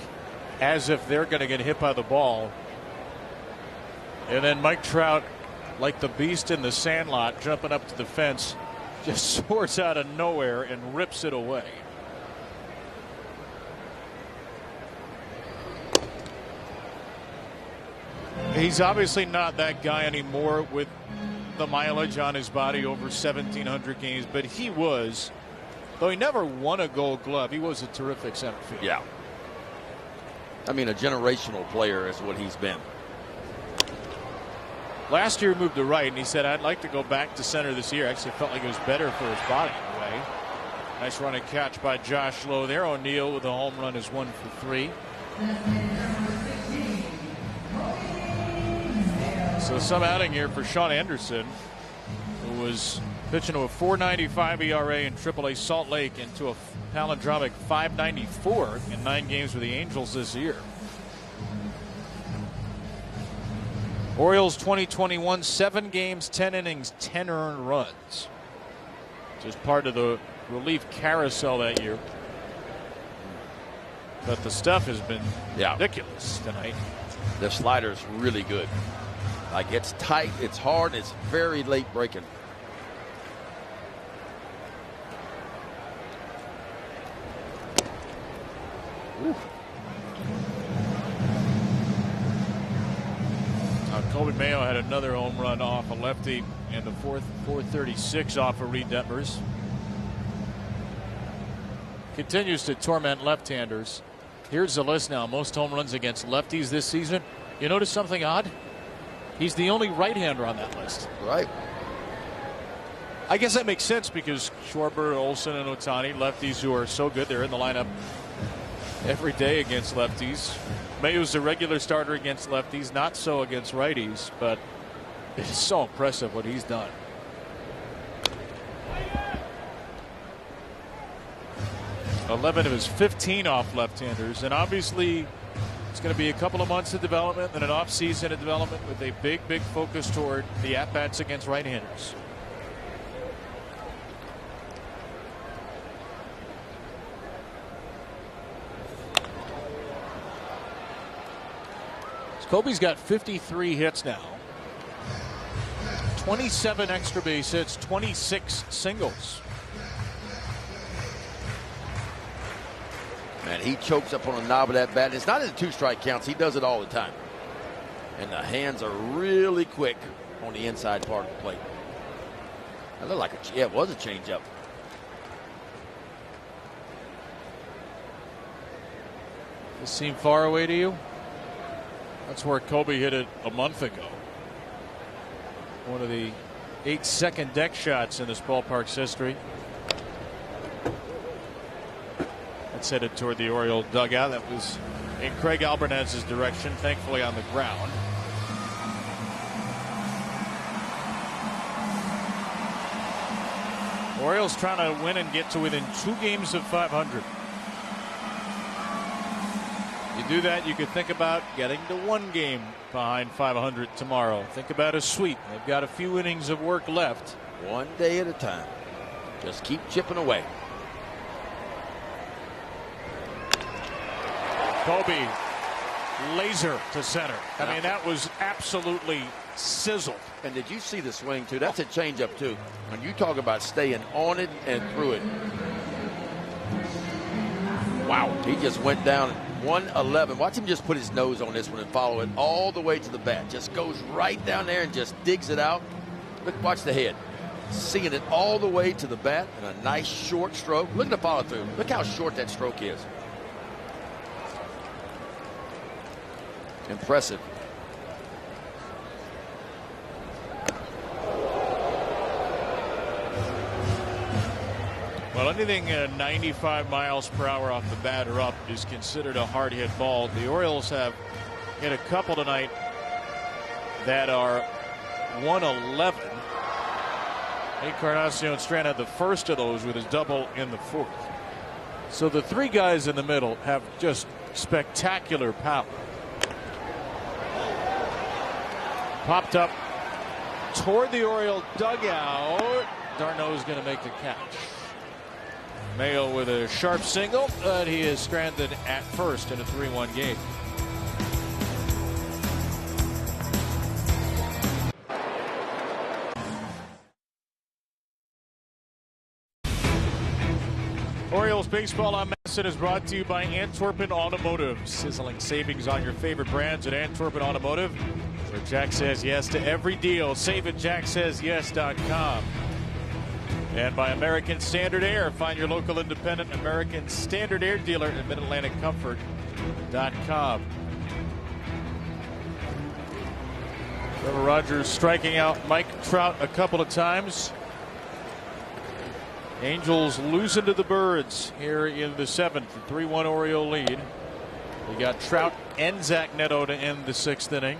as if they're going to get hit by the ball. And then Mike Trout, like the beast in the Sandlot, jumping up to the fence, just soars out of nowhere and rips it away. He's obviously not that guy anymore with the mileage on his body, over 1,700 games, but he was, though he never won a Gold Glove, he was a terrific center fielder. Yeah. I mean, a generational player is what he's been. Last year he moved to right, and he said, I'd like to go back to center this year. Actually felt like it was better for his body in a way. Nice running catch by Josh Lowe there. O'Neill with a home run is 1 for 3. So some outing here for Sean Anderson, who was pitching to a 4.95 ERA in AAA Salt Lake and to a palindromic 5.94 in 9 games with the Angels this year. Orioles 2021, 7 games, 10 innings, 10 earned runs. Just part of the relief carousel that year. But the stuff has been ridiculous tonight. The slider's really good. Like, it's tight, it's hard, it's very late breaking. Ooh. Colby Mayo had another home run off a lefty in the fourth, 436 off of Reed Detmers. Continues to torment left-handers. Here's the list now. Most home runs against lefties this season. You notice something odd? He's the only right-hander on that list. Right. I guess that makes sense because Schwarber, Olsen, and Ohtani, lefties who are so good, they're in the lineup every day against lefties. Mayo's a regular starter against lefties, not so against righties, but it is so impressive what he's done. $11 of his 15 off left-handers, and obviously it's going to be a couple of months of development and an off-season of development with a big focus toward the at-bats against right-handers. Kobe's got 53 hits now, 27 extra base hits, 26 singles. Man, he chokes up on the knob of that bat. It's not in 2 strike counts. He does it all the time. And the hands are really quick on the inside part of the plate. That looked like it was a changeup. Does it seem far away to you? That's where Kobe hit it a month ago. One of the 8 second deck shots in this ballpark's history. That's headed toward the Oriole dugout. That was in Craig Albernaz's direction, thankfully on the ground. Orioles trying to win and get to within 2 games of 500. You do that, you could think about getting to 1 game behind 500 tomorrow. Think about a sweep. They've got a few innings of work left. 1 day at a time. Just keep chipping away. Kobe, laser to center. I mean, that was absolutely sizzled. And did you see the swing, too? That's a changeup, too. When you talk about staying on it and through it. Wow. He just went down 111. Watch him just put his nose on this one and follow it all the way to the bat. Just goes right down there and just digs it out. Look, watch the head. Seeing it all the way to the bat and a nice short stroke. Look at the follow through. Look how short that stroke is. Impressive. Well, anything 95 miles per hour off the bat or up is considered a hard hit ball. The Orioles have hit a couple tonight that are 111. Encarnacion Strand had the first of those with his double in the 4th. So the 3 guys in the middle have just spectacular power. Popped up toward the Oriole dugout. Darno's going to make the catch. Mayo with a sharp single, but he is stranded at first in a 3-1 game. Orioles baseball on Masson is brought to you by Antwerpen Automotive. Sizzling savings on your favorite brands at Antwerpen Automotive, where Jack says yes to every deal. Save at jacksays.yes.com. And by American Standard Air. Find your local independent American Standard Air dealer at MidAtlanticComfort.com. Trevor Rogers striking out Mike Trout a couple of times. Angels losing to the Birds here in the 7th. 3-1 Oriole lead. We got Trout and Zach Neto to end the 6th inning.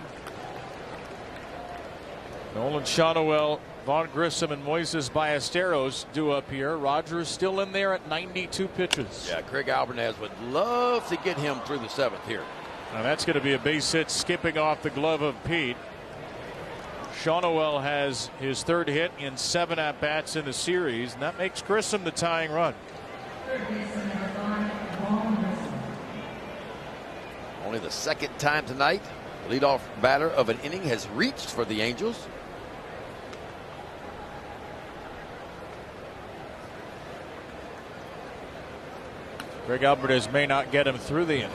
Nolan Shonowell, Vaughn Grissom, and Moises Ballesteros due up here. Rogers still in there at 92 pitches. Yeah, Craig Albanez would love to get him through the 7th here. Now that's going to be a base hit skipping off the glove of Pete. Shonowell has his 3rd hit in 7 at-bats in the series, and that makes Grissom the tying run. Only the 2nd time tonight the leadoff batter of an inning has reached for the Angels. Greg Alvarez may not get him through the inning.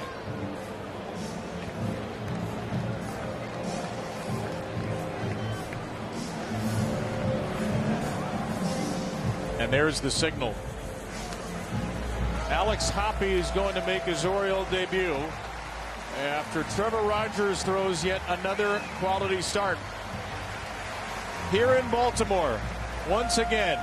And there's the signal. Alex Hoppe is going to make his Oriole debut after Trevor Rogers throws yet another quality start here in Baltimore once again.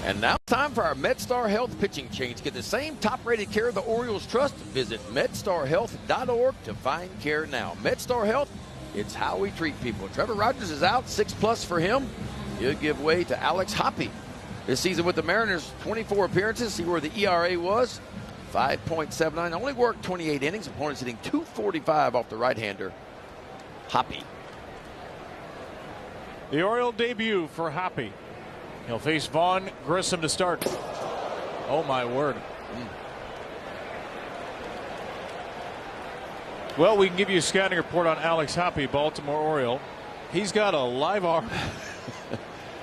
And now time for our MedStar Health pitching change. Get the same top-rated care the Orioles trust. Visit medstarhealth.org to find care now. MedStar Health, it's how we treat people. Trevor Rogers is out, 6+ for him. He'll give way to Alex Hoppe. This season with the Mariners, 24 appearances. See where the ERA was, 5.79. Only worked 28 innings. Opponents hitting .245 off the right-hander, Hoppe. The Oriole debut for Hoppe. He'll face Vaughn Grissom to start. Oh, my word. Well, we can give you a scouting report on Alex Hoppe, Baltimore Oriole. He's got a live arm.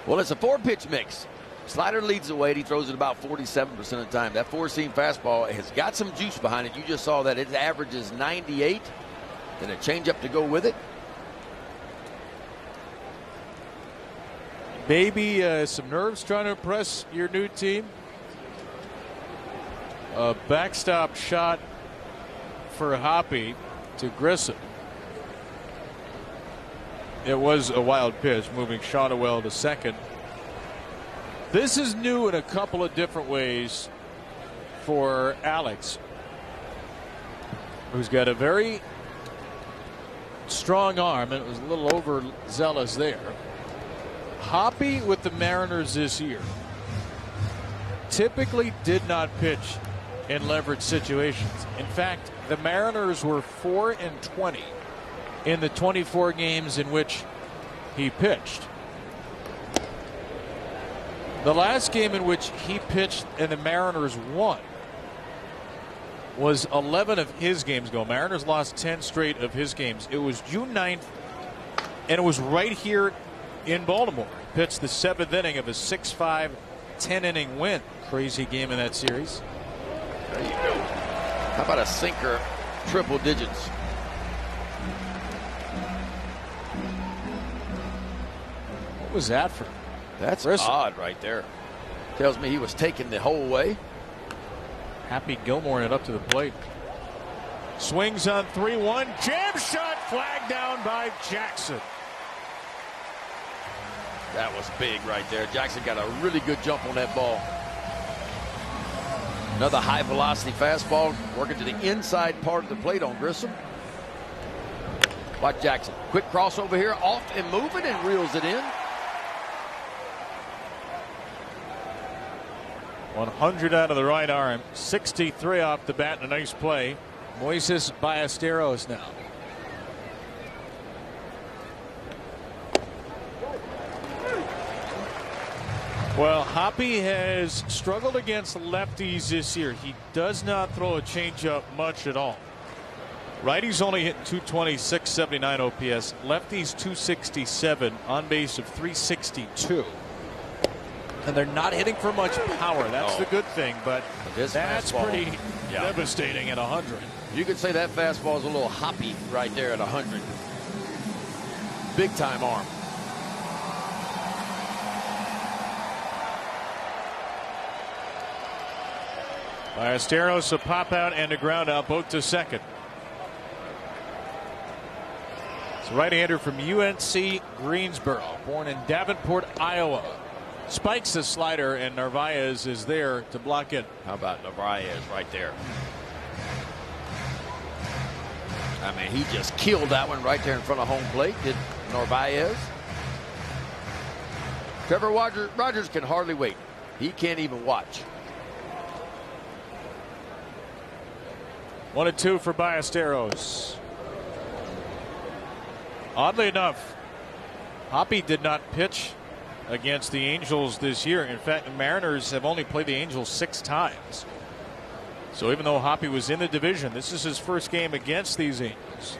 Well, it's a 4-pitch mix. Slider leads the way. He throws it about 47% of the time. That 4-seam fastball has got some juice behind it. You just saw that. It averages 98. Then a changeup to go with it. Maybe some nerves trying to impress your new team. A backstop shot for Hoppe to Grissom. It was a wild pitch, moving Shonowell to second. This is new in a couple of different ways for Alex, who's got a very strong arm, and it was a little overzealous there. Hoppe with the Mariners this year typically did not pitch in leverage situations. In fact, the Mariners were 4-20 in the 24 games in which he pitched. The last game in which he pitched and the Mariners won was 11 of his games ago. Mariners lost 10 straight of his games. It was June 9th, and it was right here in Baltimore. Pitched the 7th inning of a 6-5 10-inning win. Crazy game in that series. There you go. How about a sinker, triple digits? What was that for? That's odd right there. Tells me he was taking the whole way. Happy Gilmore it up to the plate. Swings on 3-1. Jam shot, flagged down by Jackson. That was big right there. Jackson got a really good jump on that ball. Another high velocity fastball working to the inside part of the plate on Grissom. Watch Jackson. Quick crossover here, off and moving, and reels it in. 100 out of the right arm. 63 off the bat. And a nice play. Moises Ballesteros now. Well, Hoppy has struggled against lefties this year. He does not throw a changeup much at all. Righties only hitting 226, 79 OPS. Lefties 267, on base of 362. And they're not hitting for much power. That's the good thing, but that's pretty devastating at 100. You could say that fastball is a little hoppy right there at 100. Big time arm. Ballesteros, a pop out and a ground out, both to second. It's a right-hander from UNC Greensboro, born in Davenport, Iowa. Spikes the slider, and Narvaez is there to block it. How about Narvaez right there? I mean, he just killed that one right there in front of home plate, did Narvaez. Trevor Rogers can hardly wait. He can't even watch. 1-2 for Ballesteros. Oddly enough, Hoppy did not pitch against the Angels this year. In fact, the Mariners have only played the Angels 6 times. So even though Hoppy was in the division, this is his first game against these Angels.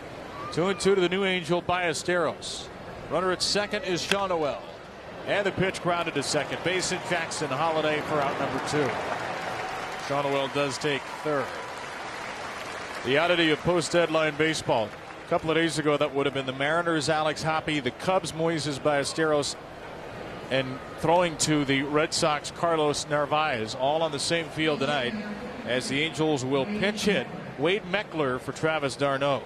2-2 to the new Angel, Ballesteros. Runner at second is Sean Noel. And the pitch grounded to second base, and Jackson Holiday for out number 2. Sean Noel does take third. The oddity of post-deadline baseball. A couple of days ago, that would have been the Mariners' Alex Hoppy, the Cubs' Moises Ballesteros, and throwing to the Red Sox Carlos Narvaez, all on the same field tonight, as the Angels will pinch hit Wade Meckler for Travis d'Arnaud.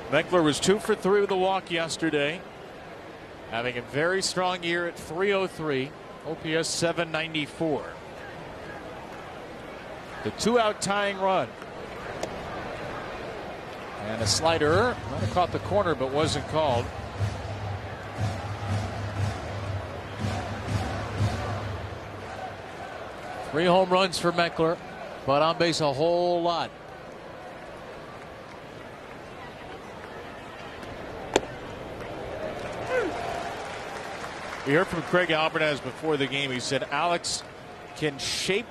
Meckler was 2 for 3 with a walk yesterday, having a very strong year at .303, OPS 794. The 2-out tying run. And a slider. Might have caught the corner, but wasn't called. Three home runs for Meckler, but on base a whole lot. We heard from Craig Alvarez before the game. He said Alex can shape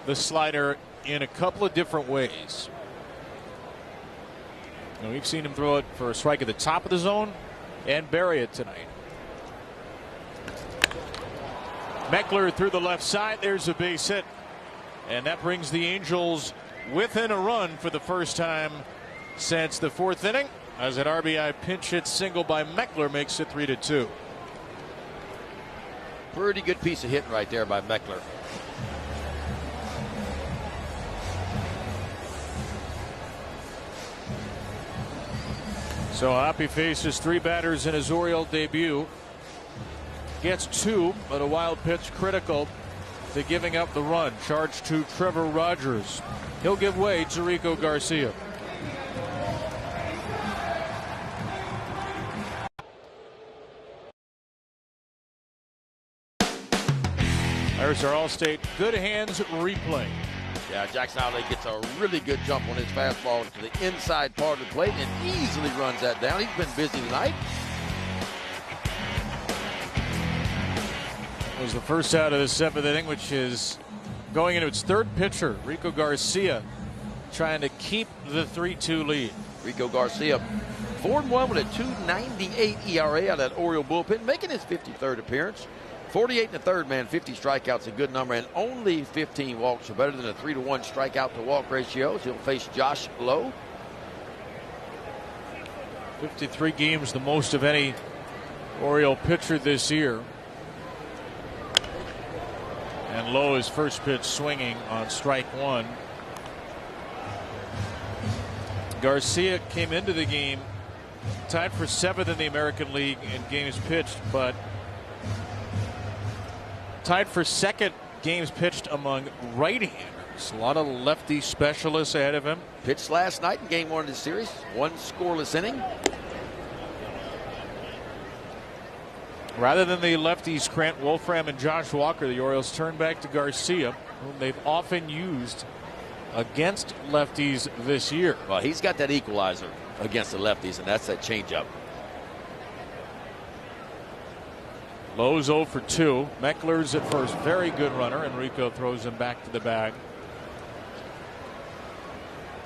the slider in a couple of different ways. And we've seen him throw it for a strike at the top of the zone and bury it tonight. Meckler through the left side. There's a base hit. And that brings the Angels within a run for the first time since the 4th inning, as an RBI pinch hit single by Meckler makes it 3-2. Pretty good piece of hitting right there by Meckler. So Hoppy faces 3 batters in his Oriole debut. Gets 2, but a wild pitch critical to giving up the run. Charge to Trevor Rogers. He'll give way to Rico Garcia. There's our Allstate Good Hands replay. Yeah, Jackson Holiday gets a really good jump on his fastball to the inside part of the plate and easily runs that down. He's been busy tonight. It was the first out of the 7th inning, which is going into its 3rd pitcher. Rico Garcia trying to keep the 3-2 lead. Rico Garcia, 4-1 with a 2.98 ERA out of that Oriole bullpen, making his 53rd appearance. 48 in the third, man. 50 strikeouts, a good number, and only 15 walks, so better than a 3-to-1 strikeout to walk ratio. He'll face Josh Lowe. 53 games, the most of any Oriole pitcher this year. And Lowe is first pitch swinging on strike one. Garcia came into the game tied for 7th in the American League in games pitched, but tied for 2nd games pitched among right-handers. A lot of lefty specialists ahead of him. Pitched last night in game 1 of the series. 1 scoreless inning. Rather than the lefties Grant Wolfram and Josh Walker, the Orioles turn back to Garcia, whom they've often used against lefties this year. Well, he's got that equalizer against the lefties, and that's that changeup. Lowe's 0 for 2. Meckler's at first, very good runner. Enrico throws him back to the bag.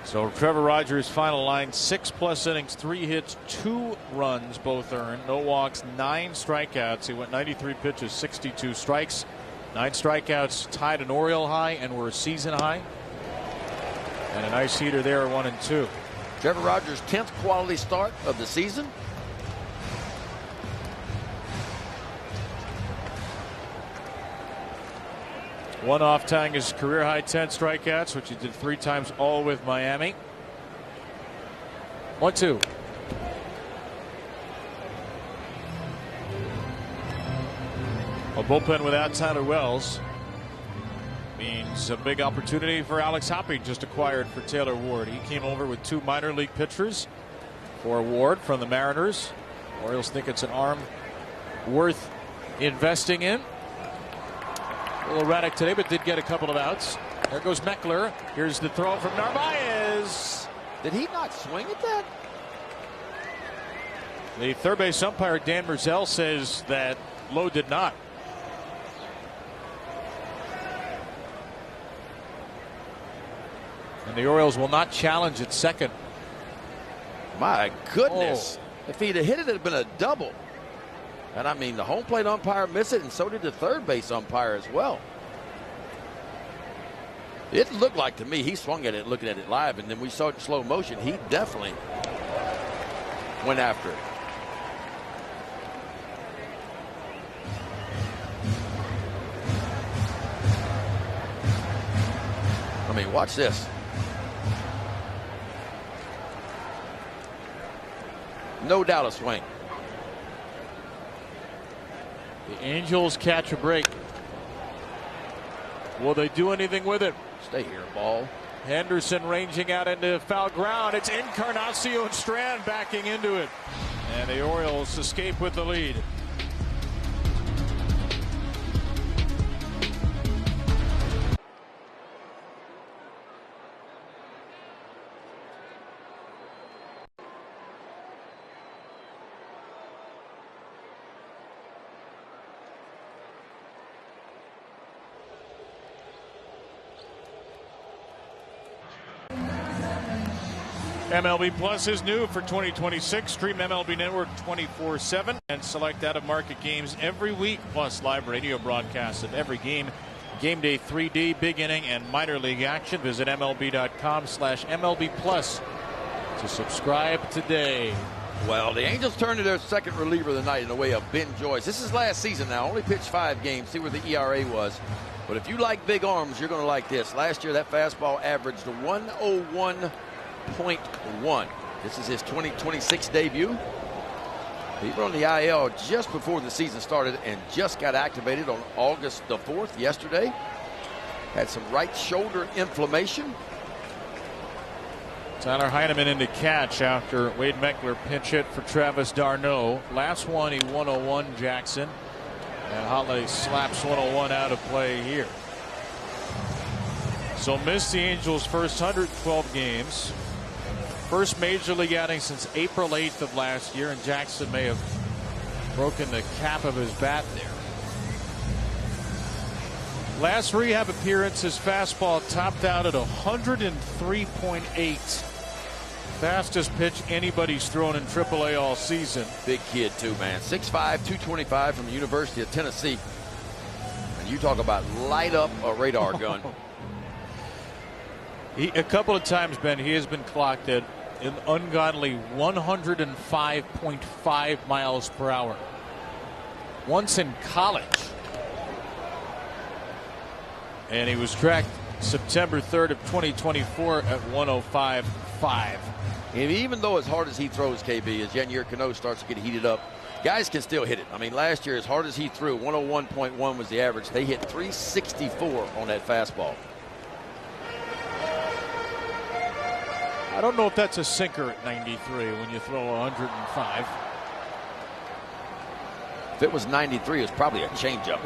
So Trevor Rogers' final line: 6+ innings, 3 hits, 2 runs, both earned, no walks, 9 strikeouts. He went 93 pitches, 62 strikes. 9 strikeouts tied an Oriole high and were a season high. And a nice heater there, 1 and 2. Trevor Rogers' 10th quality start of the season. One off, tying his career high 10 strikeouts, which he did 3 times, all with Miami. 1-2. A bullpen without Tyler Wells means a big opportunity for Alex Hoppe, just acquired for Taylor Ward. He came over with 2 minor league pitchers for Ward from the Mariners. Orioles think it's an arm worth investing in. A little erratic today, but did get a couple of outs. There goes Meckler. Here's the throw from Narvaez. Did he not swing at that? The third base umpire, Dan Merzell, says that Lowe did not. And the Orioles will not challenge at second. My goodness. If he'd have hit it, it'd have been a double. And I mean, the home plate umpire missed it, and so did the third base umpire as well. It looked like to me, he swung at it looking at it live, and then we saw it in slow motion. He definitely went after it. I mean, watch this. No doubt a swing. The Angels catch a break. Will they do anything with it? Stay here, ball. Henderson ranging out into foul ground. It's Encarnacion Strand backing into it. And the Orioles escape with the lead. MLB Plus is new for 2026. Stream MLB Network 24/7 and select out-of-market games every week, plus live radio broadcasts of every game, game day 3D, big inning, and minor league action. Visit MLB.com/MLB Plus to subscribe today. Well, the Angels turned to their second reliever of the night in the way of Ben Joyce. This is last season now. Only pitched 5 games. See where the ERA was. But if you like big arms, you're going to like this. Last year, that fastball averaged a 101.1. This is his 2026 debut. He went on the IL just before the season started and just got activated on August the 4th, yesterday. Had some right shoulder inflammation. Tyler Heineman in to catch after Wade Meckler pinch hit for Travis d'Arnaud. Last one, he 101 Jackson. And Hotley slaps 101 out of play here. So missed the Angels' first 112 games. First major league outing since April 8th of last year, and Jackson may have broken the cap of his bat there. Last rehab appearance, his fastball topped out at 103.8. Fastest pitch anybody's thrown in AAA all season. Big kid too, man. 6'5", 225 from the University of Tennessee. And you talk about light up a radar gun. A couple of times, Ben, he has been clocked at an ungodly 105.5 miles per hour. Once in college. And he was tracked September 3rd of 2024 at 105.5. And even though as hard as he throws, KB, as Yanier Cano starts to get heated up, guys can still hit it. I mean, last year, as hard as he threw, 101.1 was the average. They hit 364 on that fastball. I don't know if that's a sinker at 93 when you throw 105. If it was 93, it's probably a changeup.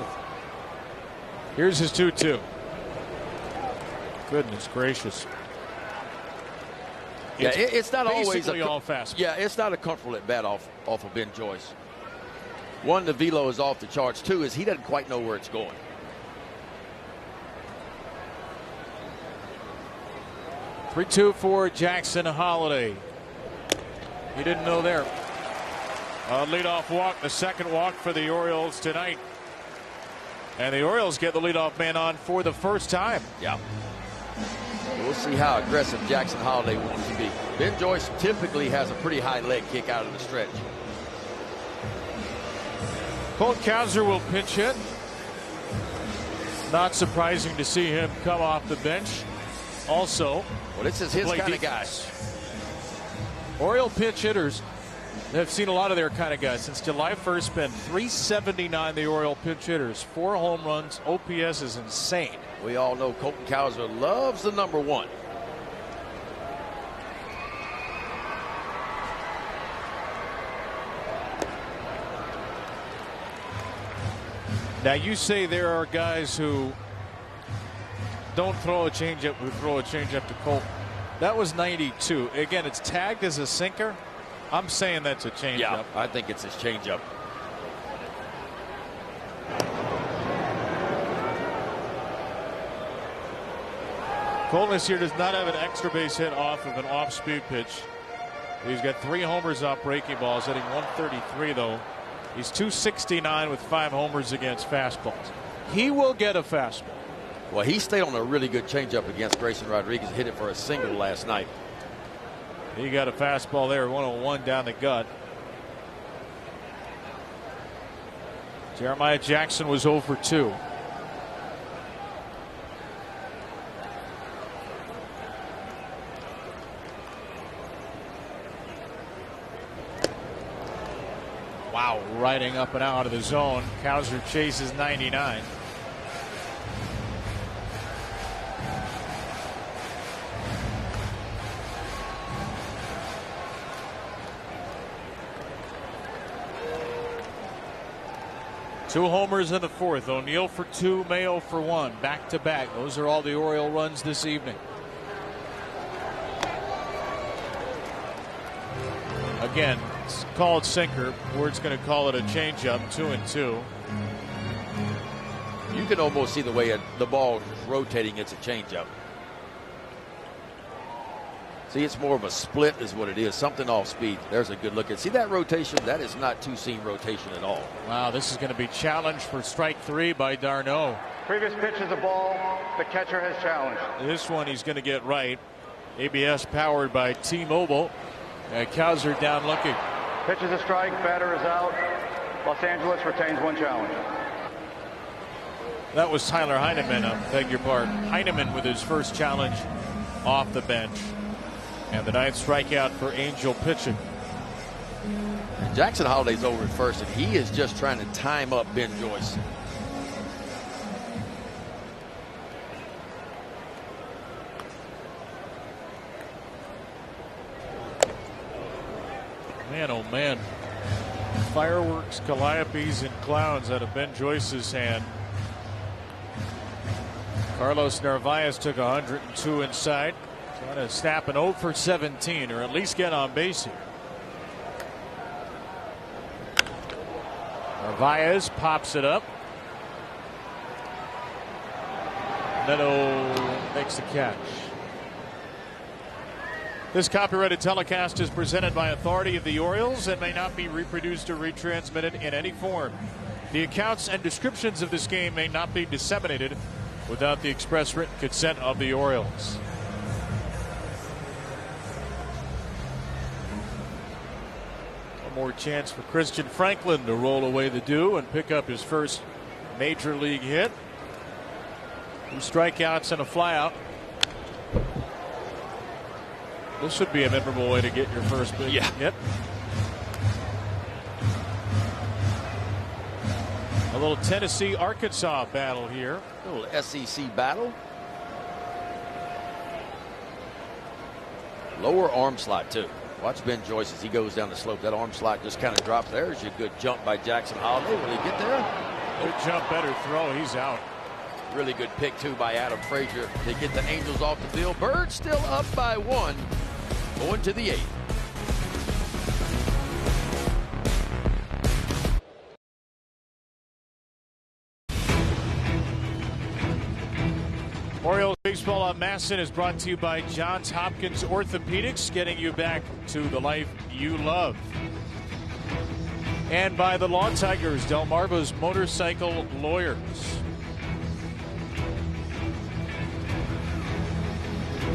Here's his 2-2. Goodness gracious. Yeah, it's not always all fast. Yeah, it's not a comfortable at bat off of Ben Joyce. One, the velo is off the charts. Two, is he doesn't quite know where it's going. 3-2 for Jackson Holiday. He didn't know there. A leadoff walk, the second walk for the Orioles tonight. And the Orioles get the leadoff man on for the first time. Yeah. We'll see how aggressive Jackson Holiday wants to be. Ben Joyce typically has a pretty high leg kick out of the stretch. Colt Kowser will pinch hit. Not surprising to see him come off the bench. Also, well, this is his kind of guy. Oriole pinch hitters have seen a lot of their kind of guys. Since July 1st, been 379 the Oriole pinch hitters. 4 home runs. OPS is insane. We all know Colton Kowser loves the number 1. Now you say there are guys who don't throw a changeup who throw a changeup to Colt. That was 92. Again, it's tagged as a sinker. I'm saying that's a changeup. Yeah, I think it's his changeup. Colt this year does not have an extra base hit off of an off-speed pitch. He's got 3 homers off breaking balls, hitting 133 though. He's 269 with 5 homers against fastballs. He will get a fastball. Well, he stayed on a really good changeup against Grayson Rodriguez. Hit it for a single last night. He got a fastball there, 101 down the gut. Jeremiah Jackson was 0 for 2. Wow, riding up and out of the zone. Kowser chases 99. Two homers in the 4th. O'Neill for 2, Mayo for 1. Back to back. Those are all the Oriole runs this evening. Again, it's called sinker. Ward's going to call it a changeup. 2-2. You can almost see the way the ball is rotating. It's a changeup. See, it's more of a split is what it is. Something off speed. There's a good look at. See that rotation? That is not two-seam rotation at all. Wow, this is going to be challenged for strike 3 by d'Arnaud. Previous pitch is a ball. The catcher has challenged. This one he's going to get right. ABS powered by T-Mobile. Kowser down looking. Pitch is a strike. Batter is out. Los Angeles retains 1 challenge. That was Tyler Heineman. I beg your pardon. Heineman with his first challenge off the bench. And the 9th strikeout for Angel pitching. Jackson Holiday's over at first, and he is just trying to time up Ben Joyce. Man, oh man. Fireworks, calliopes, and clowns out of Ben Joyce's hand. Carlos Narvaez took 102 inside. Trying to snap an 0 for 17, or at least get on base here. Narvaez pops it up. Neto makes the catch. This copyrighted telecast is presented by authority of the Orioles and may not be reproduced or retransmitted in any form. The accounts and descriptions of this game may not be disseminated without the express written consent of the Orioles. One more chance for Christian Franklin to roll away the dew and pick up his first major league hit. 2 strikeouts and a flyout. This would be a memorable way to get your first big hit. A little Tennessee-Arkansas battle here. A little SEC battle. Lower arm slot, too. Watch Ben Joyce as he goes down the slope. That arm slot just kind of drops there. There's a good jump by Jackson Holiday. Will he get there? Good jump, better throw. He's out. Really good pick, too, by Adam Frazier to get the Angels off the field. Birds still up by 1. Going to the 8th. Orioles Baseball on Masson is brought to you by Johns Hopkins Orthopedics, getting you back to the life you love. And by the Law Tigers, Delmarva's Motorcycle Lawyers.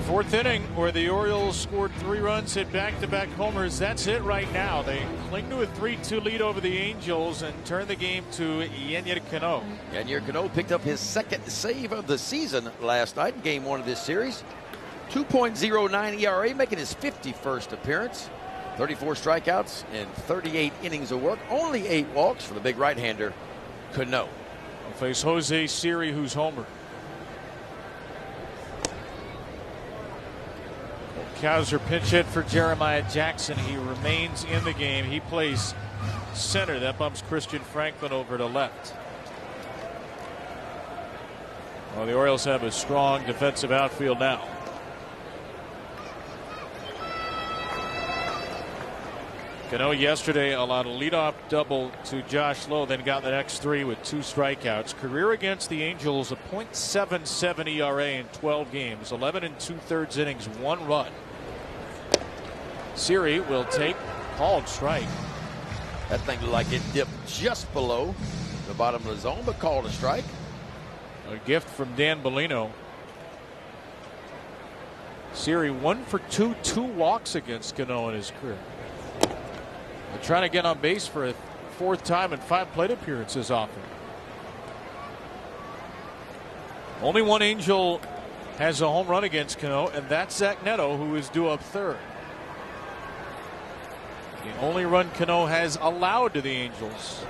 Fourth inning, where the Orioles scored 3 runs, hit back-to-back homers. That's it right now. They cling to a 3-2 lead over the Angels and turn the game to Yennier Cano. Yennier Cano picked up his 2nd save of the season last night in Game 1 of this series. 2.09 ERA, making his 51st appearance. 34 strikeouts in 38 innings of work. Only 8 walks for the big right-hander, Cano. Will face Jose Siri, who's homer. Cowser pinch hit for Jeremiah Jackson. He remains in the game. He plays center. That bumps Christian Franklin over to left. Well, the Orioles have a strong defensive outfield now. Cano yesterday allowed a leadoff double to Josh Lowe, then got the next 3 with 2 strikeouts. Career against the Angels, a .77 ERA in 12 games, 11 2/3 innings, 1 run. Siri will take called strike. That thing looked like it dipped just below the bottom of the zone, but called a strike. A gift from Dan Bellino. Siri 1 for 2, 2 walks against Cano in his career. They're trying to get on base for a 4th time in 5 plate appearances off him. Only one Angel has a home run against Cano, and that's Zach Neto, who is due up 3rd. The only run Cano has allowed to the Angels.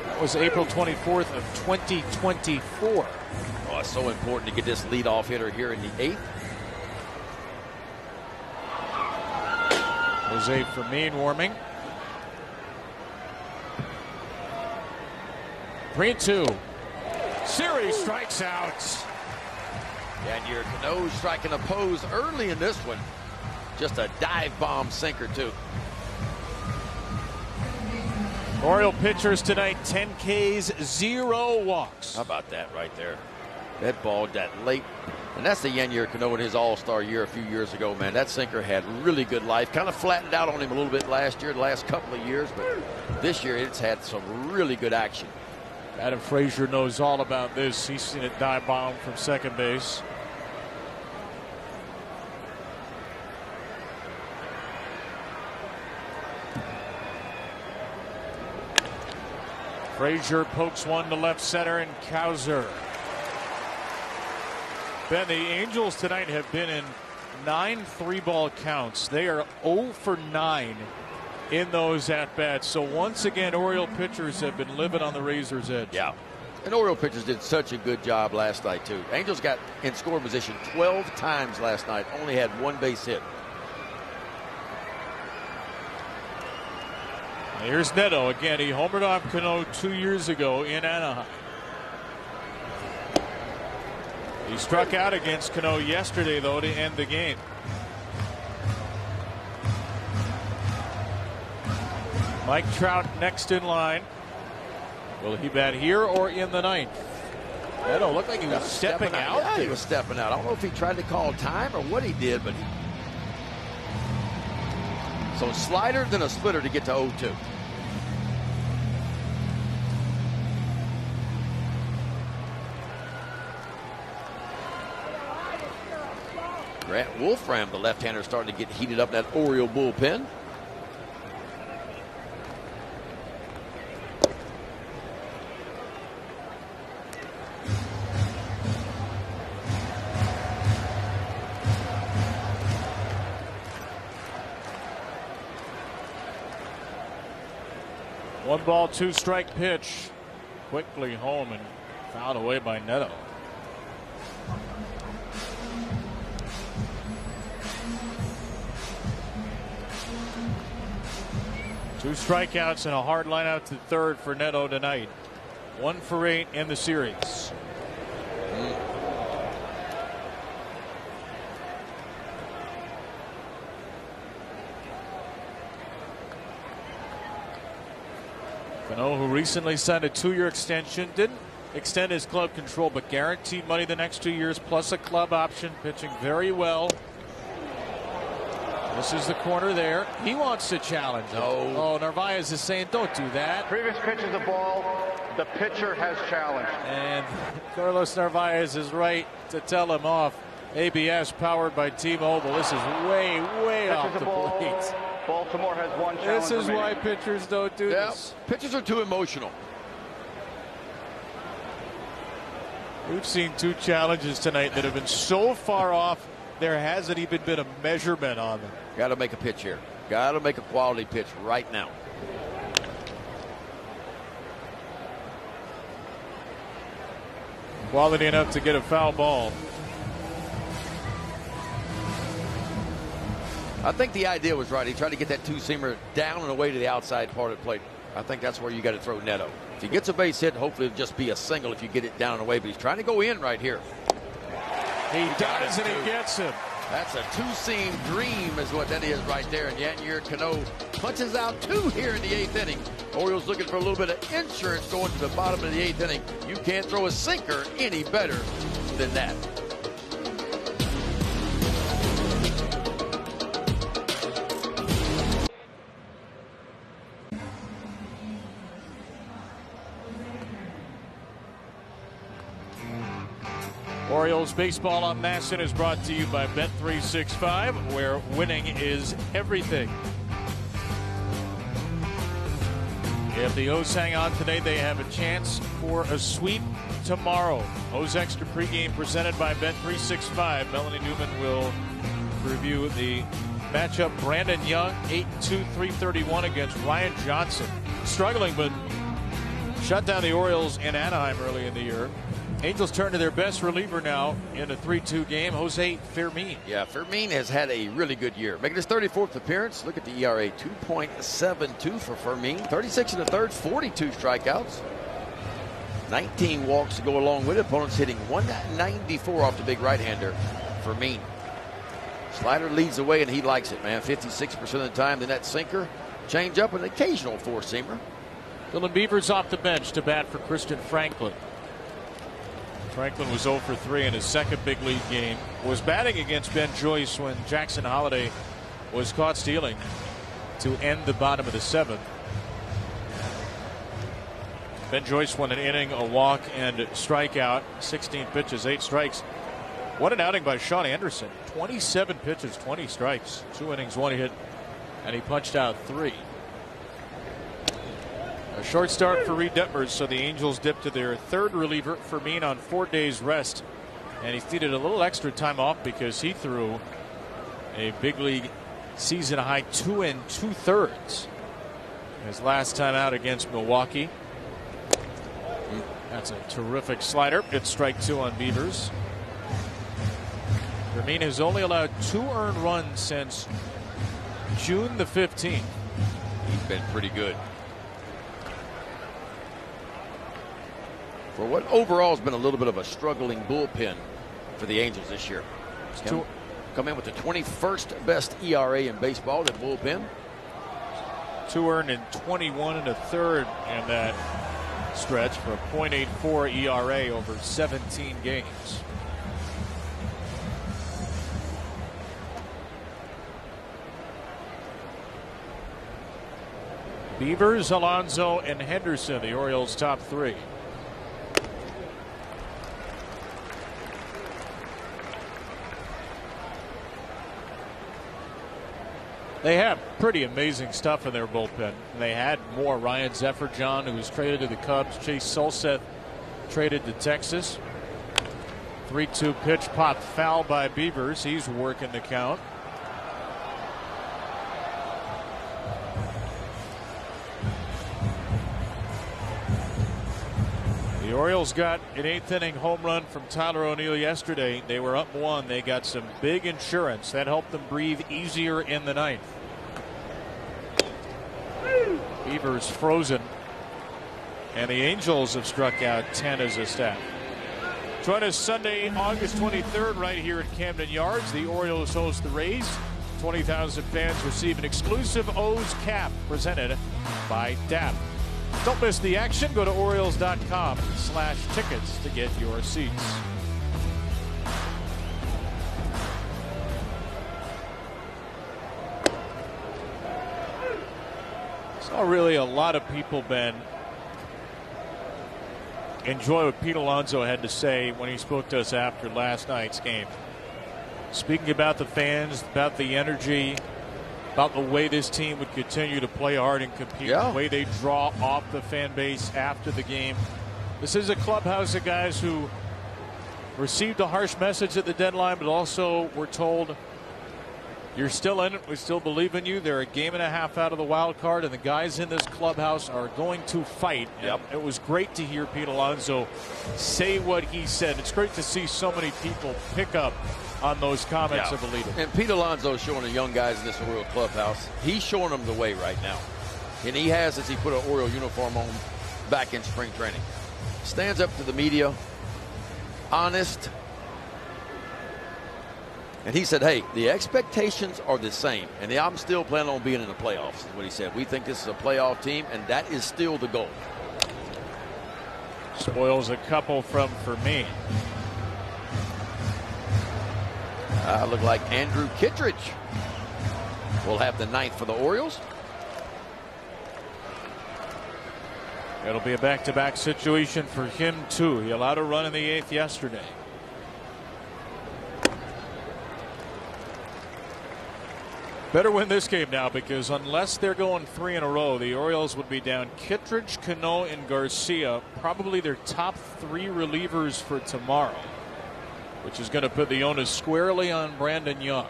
That was April 24th of 2024. Oh, it's so important to get this leadoff hitter here in the 8th. Jose Fermin warming. 3-2. Siri strikes out. Yennier Cano striking a pose early in this one. Just a dive bomb sinker, too. Oriole pitchers tonight, 10 Ks, 0 walks. How about that right there? That ball that late. And that's the Yennier Cano in his all-star year a few years ago, man. That sinker had really good life. Kind of flattened out on him a little bit last year, the last couple of years. But this year, it's had some really good action. Adam Frazier knows all about this. He's seen it dive bomb from second base. Frazier pokes one to left center, and Cowser. Ben, the Angels tonight have been in 9 3-ball counts. They are 0 for 9 in those at-bats. So once again, Oriole pitchers have been living on the razor's edge. Yeah. And Oriole pitchers did such a good job last night, too. Angels got in scoring position 12 times last night, only had 1 base hit. Here's Neto again. He homered off Cano 2 years ago in Anaheim. He struck out against Cano yesterday, though, to end the game. Mike Trout next in line. Will he bat here or in the 9th? Neto looked like he was stepping out. Yeah, he was stepping out. I don't know if he tried to call time or what he did, but so slider, then a splitter to get to 0-2. Grant Wolfram, the left-hander, starting to get heated up in that Oriole bullpen. One ball, two strike pitch. Quickly home and fouled away by Neto. Two strikeouts and a hard line out to third for Neto tonight. 1 for 8 in the series. Cano, who recently signed a 2-year extension, didn't extend his club control, but guaranteed money the next 2 years, plus a club option, pitching very well. This is the corner there. He wants to challenge. No. Oh, Narvaez is saying, don't do that. Previous pitch is a ball. The pitcher has challenged. And Carlos Narvaez is right to tell him off. ABS powered by T-Mobile. This is way, way off the plate. Baltimore has one challenge. This is why pitchers don't do this. Pitchers are too emotional. We've seen 2 challenges tonight that have been so far off, there hasn't even been a measurement on them. Got to make a pitch here. Got to make a quality pitch right now. Quality enough to get a foul ball. I think the idea was right. He tried to get that two-seamer down and away to the outside part of the plate. I think that's where you got to throw Neto. If he gets a base hit, hopefully it'll just be a single if you get it down and away. But he's trying to go in right here. He does, and he gets him. That's a two-seam dream is what that is right there. And Yanier Cano punches out 2 here in the 8th inning. Orioles looking for a little bit of insurance going to the bottom of the 8th inning. You can't throw a sinker any better than that. Orioles Baseball on Masson is brought to you by Bet365, where winning is everything. If the O's hang on today, they have a chance for a sweep tomorrow. O's Extra pregame presented by Bet365. Melanie Newman will review the matchup. Brandon Young, 8-2, 331 against Ryan Johnson. Struggling, but shut down the Orioles in Anaheim early in the year. Angels turn to their best reliever now in a 3-2 game, Jose Fermin. Yeah, Fermin has had a really good year. Making his 34th appearance. Look at the ERA, 2.72 for Fermin. 36 in the third, 42 strikeouts. 19 walks to go along with it. Opponents hitting 194 off the big right-hander, Fermin. Slider leads the way, and he likes it, man. 56% of the time. Then that sinker, change up, an occasional 4-seamer. Dylan Beavers off the bench to bat for Christian Franklin. Franklin was 0 for 3 in his second big league game. Was batting against Ben Joyce when Jackson Holliday was caught stealing to end the bottom of the 7th. Ben Joyce won an inning, a walk, and strikeout. 16 pitches, 8 strikes. What an outing by Sean Anderson. 27 pitches, 20 strikes. 2 innings, 1 hit, and he punched out 3. A short start for Reed Detmers, so the Angels dip to their 3rd reliever, Fermin, on 4 days rest. And he's needed a little extra time off because he threw a big league season high 2 2/3 his last time out against Milwaukee. That's a terrific slider. It's strike 2 on Beavers. Fermin has only allowed 2 earned runs since June the 15th. He's been pretty good. For what overall has been a little bit of a struggling bullpen for the Angels this year. Come in with the 21st best ERA in baseball, the bullpen. 2 earned in 21 1/3, and that stretch for a .84 ERA over 17 games. Beavers, Alonso, and Henderson, the Orioles' top three. They have pretty amazing stuff in their bullpen. They had more. Ryan Zefferjohn, who was traded to the Cubs. Chase Solseth traded to Texas. 3-2 pitch popped foul by Beavers. He's working the count. The Orioles got an 8th inning home run from Tyler O'Neill yesterday. They were up 1. They got some big insurance that helped them breathe easier in the 9th. Beavers frozen, and the Angels have struck out 10 as a staff. Join us Sunday, August 23rd, right here at Camden Yards. The Orioles host the Rays. 20,000 fans receive an exclusive O's cap presented by DAP. Don't miss the action. Go to Orioles.com/tickets to get your seats. Saw really a lot of people, Ben, enjoy what Pete Alonso had to say when he spoke to us after last night's game. Speaking about the fans, about the energy, about the way this team would continue to play hard and compete, the way they draw off the fan base after the game. This is a clubhouse of guys who received a harsh message at the deadline, but also were told, you're still in it. We still believe in you. They're a game and a half out of the wild card, and the guys in this clubhouse are going to fight. Yep. It was great to hear Pete Alonso say what he said. It's great to see so many people pick up on those comments of a leader. And Pete Alonso showing the young guys in this Oriole clubhouse, he's showing them the way right now. And he has since he put an Oriole uniform on back in spring training. Stands up to the media, honest. And he said, hey, the expectations are the same. And I'm still planning on being in the playoffs, is what he said. We think this is a playoff team, and that is still the goal. Spoils a couple from Fermin. Look like Andrew Kittredge will have the 9th for the Orioles. It'll be a back-to-back situation for him, too. He allowed a run in the 8th yesterday. Better win this game now, because unless they're going 3 in a row, the Orioles would be down Kittredge, Cano, and Garcia, probably their top 3 relievers for tomorrow, which is going to put the onus squarely on Brandon Young.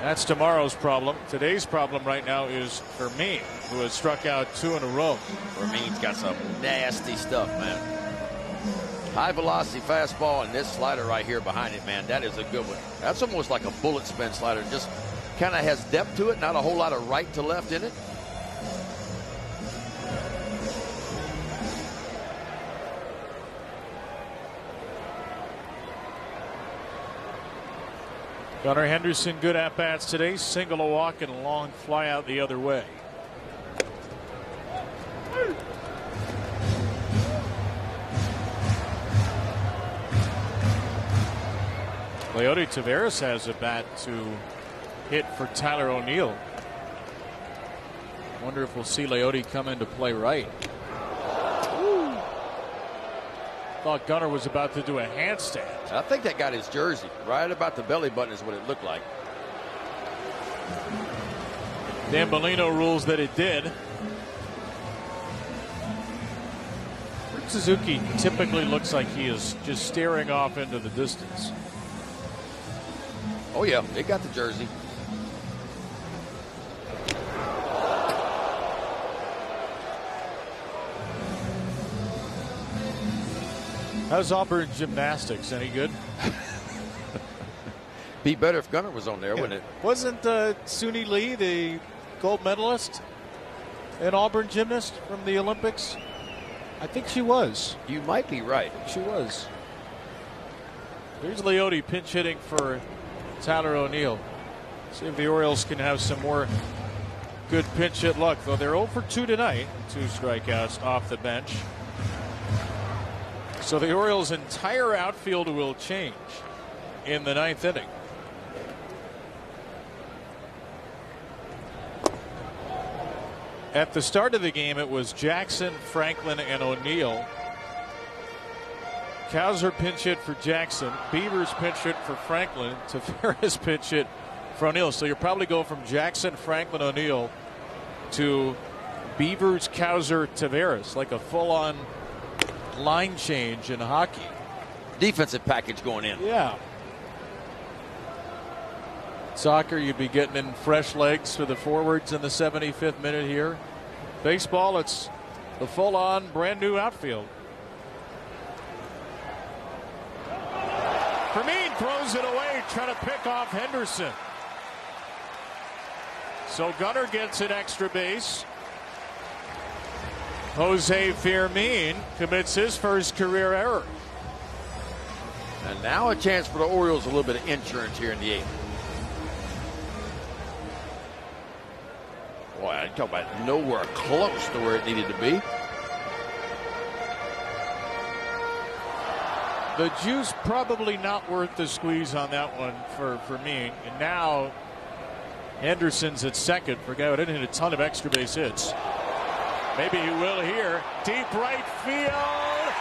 That's tomorrow's problem. Today's problem right now is Fermin, who has struck out 2 in a row. Fermin's got some nasty stuff, man. High velocity fastball, and this slider right here behind it, man, that is a good one. That's almost like a bullet spin slider. Just kind of has depth to it, not a whole lot of right to left in it. Gunnar Henderson, good at-bats today. Single a walk and a long fly out the other way. Leody Taveras has a bat to hit for Tyler O'Neill. Wonder if we'll see Leody come into play right. Thought Gunnar was about to do a handstand. I think that got his jersey right about the belly button is what it looked like. Dan Bellino rules that it did. Rick Suzuki typically looks like he is just staring off into the distance. Oh yeah, they got the jersey. How's Auburn gymnastics? Any good? Be better if Gunnar was on there, wouldn't it? Wasn't Suni Lee the gold medalist, an Auburn gymnast from the Olympics? I think she was. You might be right. She was. Here's Leody pinch hitting for Tyler O'Neill. See if the Orioles can have some more good pinch hit luck, though they're 0 for 2 tonight. 2 strikeouts off the bench. So the Orioles' entire outfield will change in the 9th inning. At the start of the game, it was Jackson, Franklin, and O'Neill. Cowser pinch hit for Jackson. Beavers pinch hit for Franklin. Taveras pinch hit for O'Neill. So you'll probably go from Jackson, Franklin, O'Neill to Beavers, Cowser, Taveras, like a full-on line change in hockey. Defensive package going in. Yeah. Soccer, you'd be getting in fresh legs for the forwards in the 75th minute here. Baseball, it's the full-on brand new outfield. Fermin throws it away, trying to pick off Henderson. So Gunnar gets an extra base. Jose Fermin commits his first career error. And now a chance for the Orioles, a little bit of insurance here in the 8th. Boy, I talk about nowhere close to where it needed to be. The juice probably not worth the squeeze on that one for me. And now Henderson's at second for a guy who didn't hit a ton of extra base hits. Maybe he will here. Deep right field.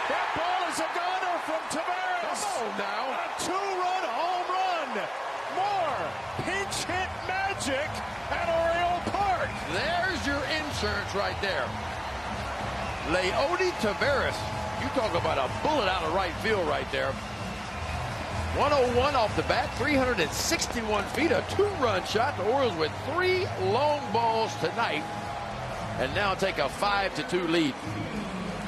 That ball is a goner from Taveras. Oh, now. A 2-run home run. More pinch hit magic at Oriole Park. There's your insurance right there. Leody Taveras. You talk about a bullet out of right field right there. 101 off the bat, 361 feet, a 2-run shot. The Orioles with 3 long balls tonight, and now take a 5-2 lead.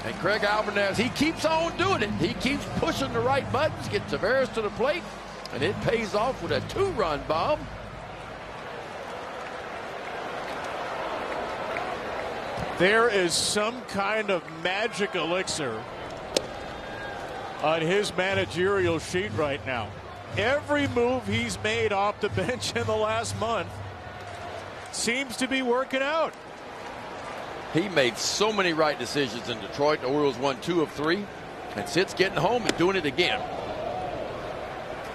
And Craig Alvarez, he keeps on doing it. He keeps pushing the right buttons, gets Taveras to the plate, and it pays off with a 2-run bomb. There is some kind of magic elixir on his managerial sheet right now. Every move he's made off the bench in the last month seems to be working out. He made so many right decisions in Detroit. The Orioles won 2 of 3, and Sid's getting home and doing it again.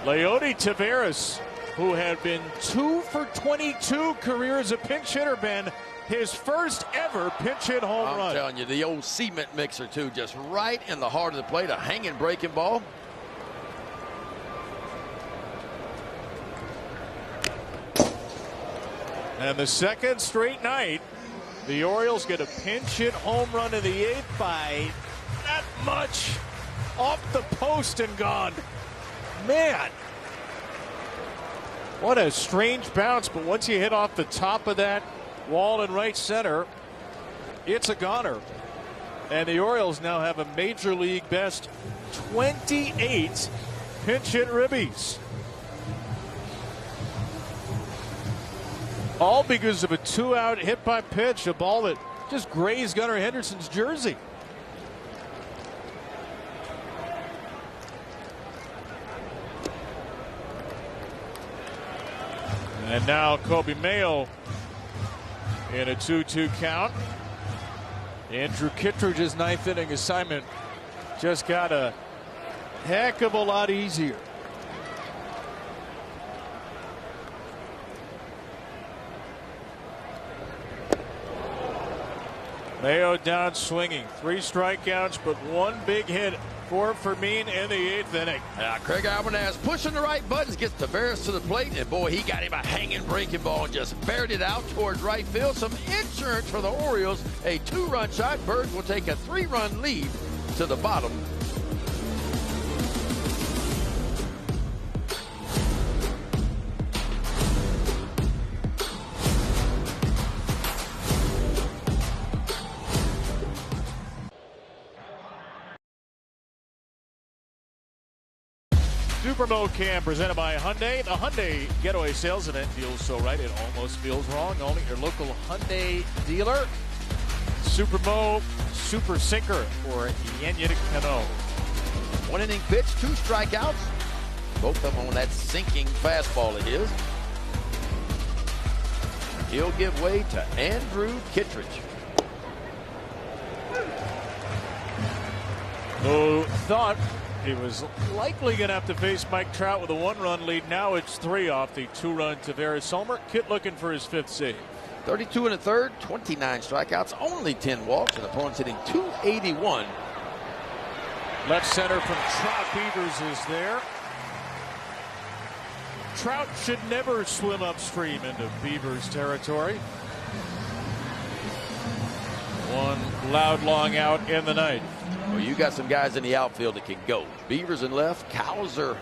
Leody Taveras, who had been 2 for 22 career as a pinch hitter, Ben, his first ever pinch hit home run. I'm telling you, the old cement mixer, too, just right in the heart of the plate, a hanging breaking ball. And the second straight night, the Orioles get a pinch hit home run in the 8th by that much. Off the post and gone. Man. What a strange bounce, but once you hit off the top of that wall in right center, it's a goner. And the Orioles now have a major league best 28 pinch hit ribbies. All because of a 2-out hit by pitch, a ball that just grazed Gunnar Henderson's jersey. And now Kobe Mayo in a 2-2 count. Andrew Kittredge's 9th inning assignment just got a heck of a lot easier. Mayo down swinging. 3 strikeouts, but 1 big hit for Fermin in the 8th inning. Craig Alvarez pushing the right buttons, gets Taveras to the plate, and boy, he got him a hanging breaking ball and just buried it out towards right field. Some insurance for the Orioles. A 2-run shot. Birds will take a 3-run lead to the bottom. Super Bowl Cam presented by Hyundai. The Hyundai Getaway Sales Event feels so right, it almost feels wrong. Only your local Hyundai dealer. Super Bowl Super Sinker for Yenyetik Cano. 1 inning pitch, 2 strikeouts. Both of them on that sinking fastball of his. He'll give way to Andrew Kittredge. Who thought he was likely going to have to face Mike Trout with a 1-run lead. Now it's 3 off the 2-run Tavares homer. Kitt looking for his 5th save. 32 in the third, 29 strikeouts, only 10 walks, and opponents hitting .281. Left center from Trout. Beavers is there. Trout should never swim upstream into Beavers territory. One loud long out in the ninth. Well, you got some guys in the outfield that can go. Beavers in left, Cowser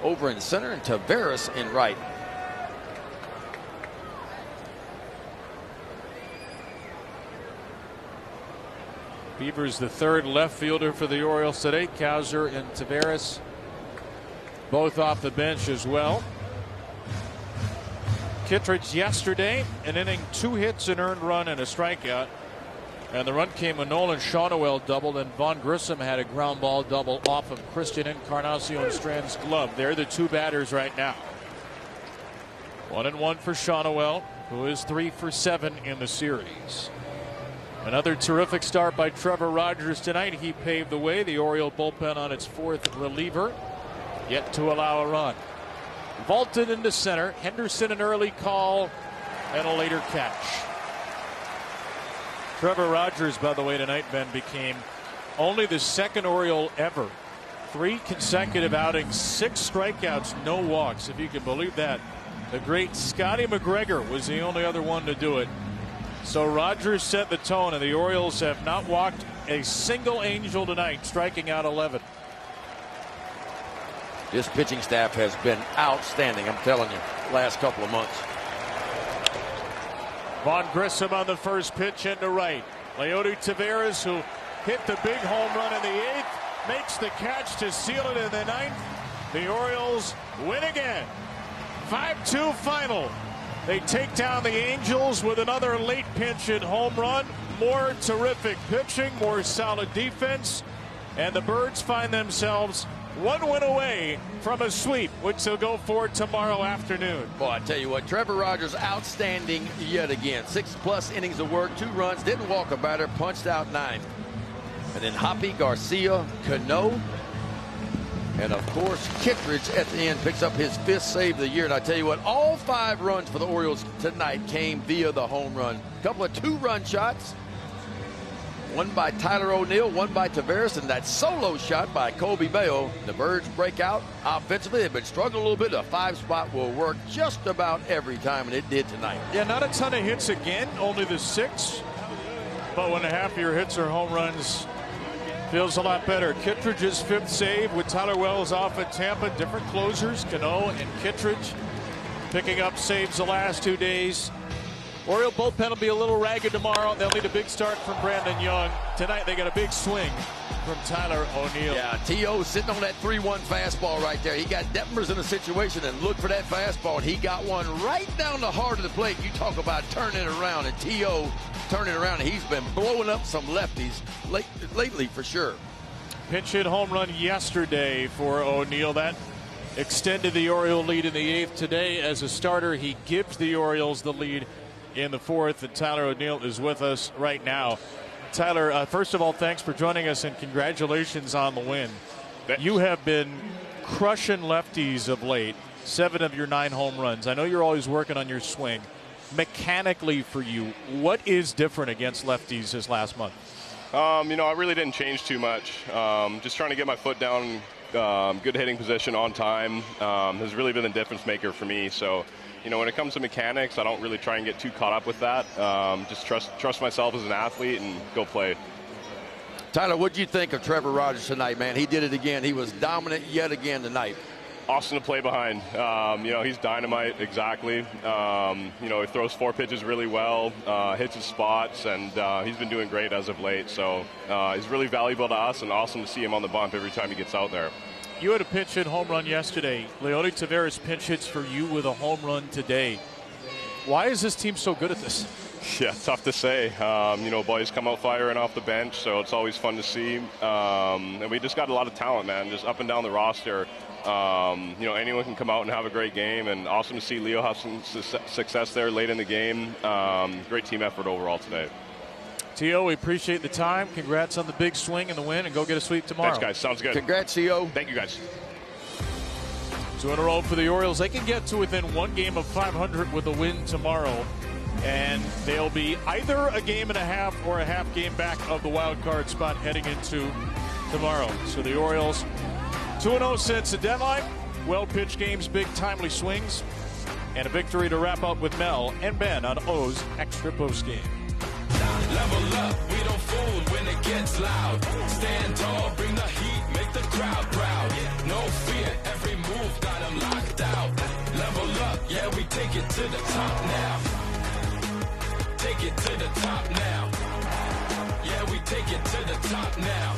over in center, and Tavares in right. Beavers the 3rd left fielder for the Orioles today. Cowser and Tavares both off the bench as well. Kittredge yesterday, an inning, 2 hits, an earned run, and a strikeout. And the run came when Nolan Shawnuel doubled, and Vaughn Grissom had a ground ball double off of Christian Encarnacion Strand's glove. They're the 2 batters right now. 1-1 for Shawnuel, who is 3 for 7 in the series. Another terrific start by Trevor Rogers tonight. He paved the way. The Oriole bullpen on its 4th reliever, yet to allow a run. Vaulted into center. Henderson an early call and a later catch. Trevor Rogers, by the way, tonight, Ben, became only the 2nd Oriole ever. 3 consecutive outings, 6 strikeouts, no walks, if you can believe that. The great Scotty McGregor was the only other one to do it. So Rogers set the tone, and the Orioles have not walked a single Angel tonight, striking out 11. This pitching staff has been outstanding, I'm telling you, last couple of months. Vaughn Grissom on the first pitch into right. Leody Taveras, who hit the big home run in the 8th, makes the catch to seal it in the 9th. The Orioles win again. 5-2 final. They take down the Angels with another late pinch hit home run. More terrific pitching, more solid defense, and the Birds find themselves 1 win away from a sweep, which they'll go for tomorrow afternoon. Boy, I tell you what, Trevor Rogers outstanding yet again. 6+ innings of work, 2 runs, didn't walk a batter, punched out 9. And then Hoppy, Garcia, Cano, and of course Kittredge at the end picks up his 5th save of the year. And I tell you what, all 5 runs for the Orioles tonight came via the home run. A couple of 2-run shots. One by Tyler O'Neill, one by Tavares, and that solo shot by Colby Mayo. The Birds break out offensively. They've been struggling a little bit. A 5 spot will work just about every time, and it did tonight. Yeah, not a ton of hits again, only the 6. But when half of your hits are home runs, feels a lot better. Kittredge's 5th save with Tyler Wells off at Tampa. Different closers, Cano and Kittredge picking up saves the last 2 days. Oriole bullpen will be a little ragged tomorrow. They'll need a big start from Brandon Young. Tonight they got a big swing from Tyler O'Neill. Yeah, T.O. sitting on that 3-1 fastball right there. He got Detmers in a situation and looked for that fastball, and he got one right down the heart of the plate. You talk about turning it around, and T.O. turning around, and he's been blowing up some lefties lately for sure. Pinch hit home run yesterday for O'Neill. That extended the Oriole lead in the 8th. Today, as a starter, he gives the Orioles the lead in the 4th, and Tyler O'Neill is with us right now. Tyler, first of all, thanks for joining us, and congratulations on the win. You have been crushing lefties of late, 7 of your 9 home runs. I know you're always working on your swing. Mechanically for you, what is different against lefties this last month? I really didn't change too much. Just trying to get my foot down, good hitting position on time has really been the difference maker for me. So, when it comes to mechanics, I don't really try and get too caught up with that. Just trust myself as an athlete and go play. Tyler, what do you think of Trevor Rogers tonight, man? He did it again. He was dominant yet again tonight. Awesome to play behind. He's dynamite, exactly. He throws 4 pitches really well, hits his spots, and he's been doing great as of late. So he's really valuable to us, and awesome to see him on the bump every time he gets out there. You had a pinch hit home run yesterday. Leody Taveras pinch hits for you with a home run today. Why is this team so good at this? Yeah, tough to say. You know, boys come out firing off the bench, so it's always fun to see. And we just got a lot of talent, man, just up and down the roster. You know, anyone can come out and have a great game, and awesome to see Leo have some success there late in the game. Great team effort overall today. T.O., we appreciate the time. Congrats on the big swing and the win, and go get a sweep tomorrow. Thanks, guys. Sounds good. Congrats, T.O. Thank you, guys. 2 in a row for the Orioles. They can get to within 1 game of 500 with a win tomorrow, and they'll be either a game and a half or a half game back of the wild card spot heading into tomorrow. So the Orioles 2-0 since the deadline. Well-pitched games, big timely swings, and a victory to wrap up with Mel and Ben on O's Extra Post Game. Level up, we don't fool when it gets loud. Stand tall, bring the heat, make the crowd proud. No fear, every move got them locked out. Level up, yeah, we take it to the top now. Take it to the top now. Yeah, we take it to the top now.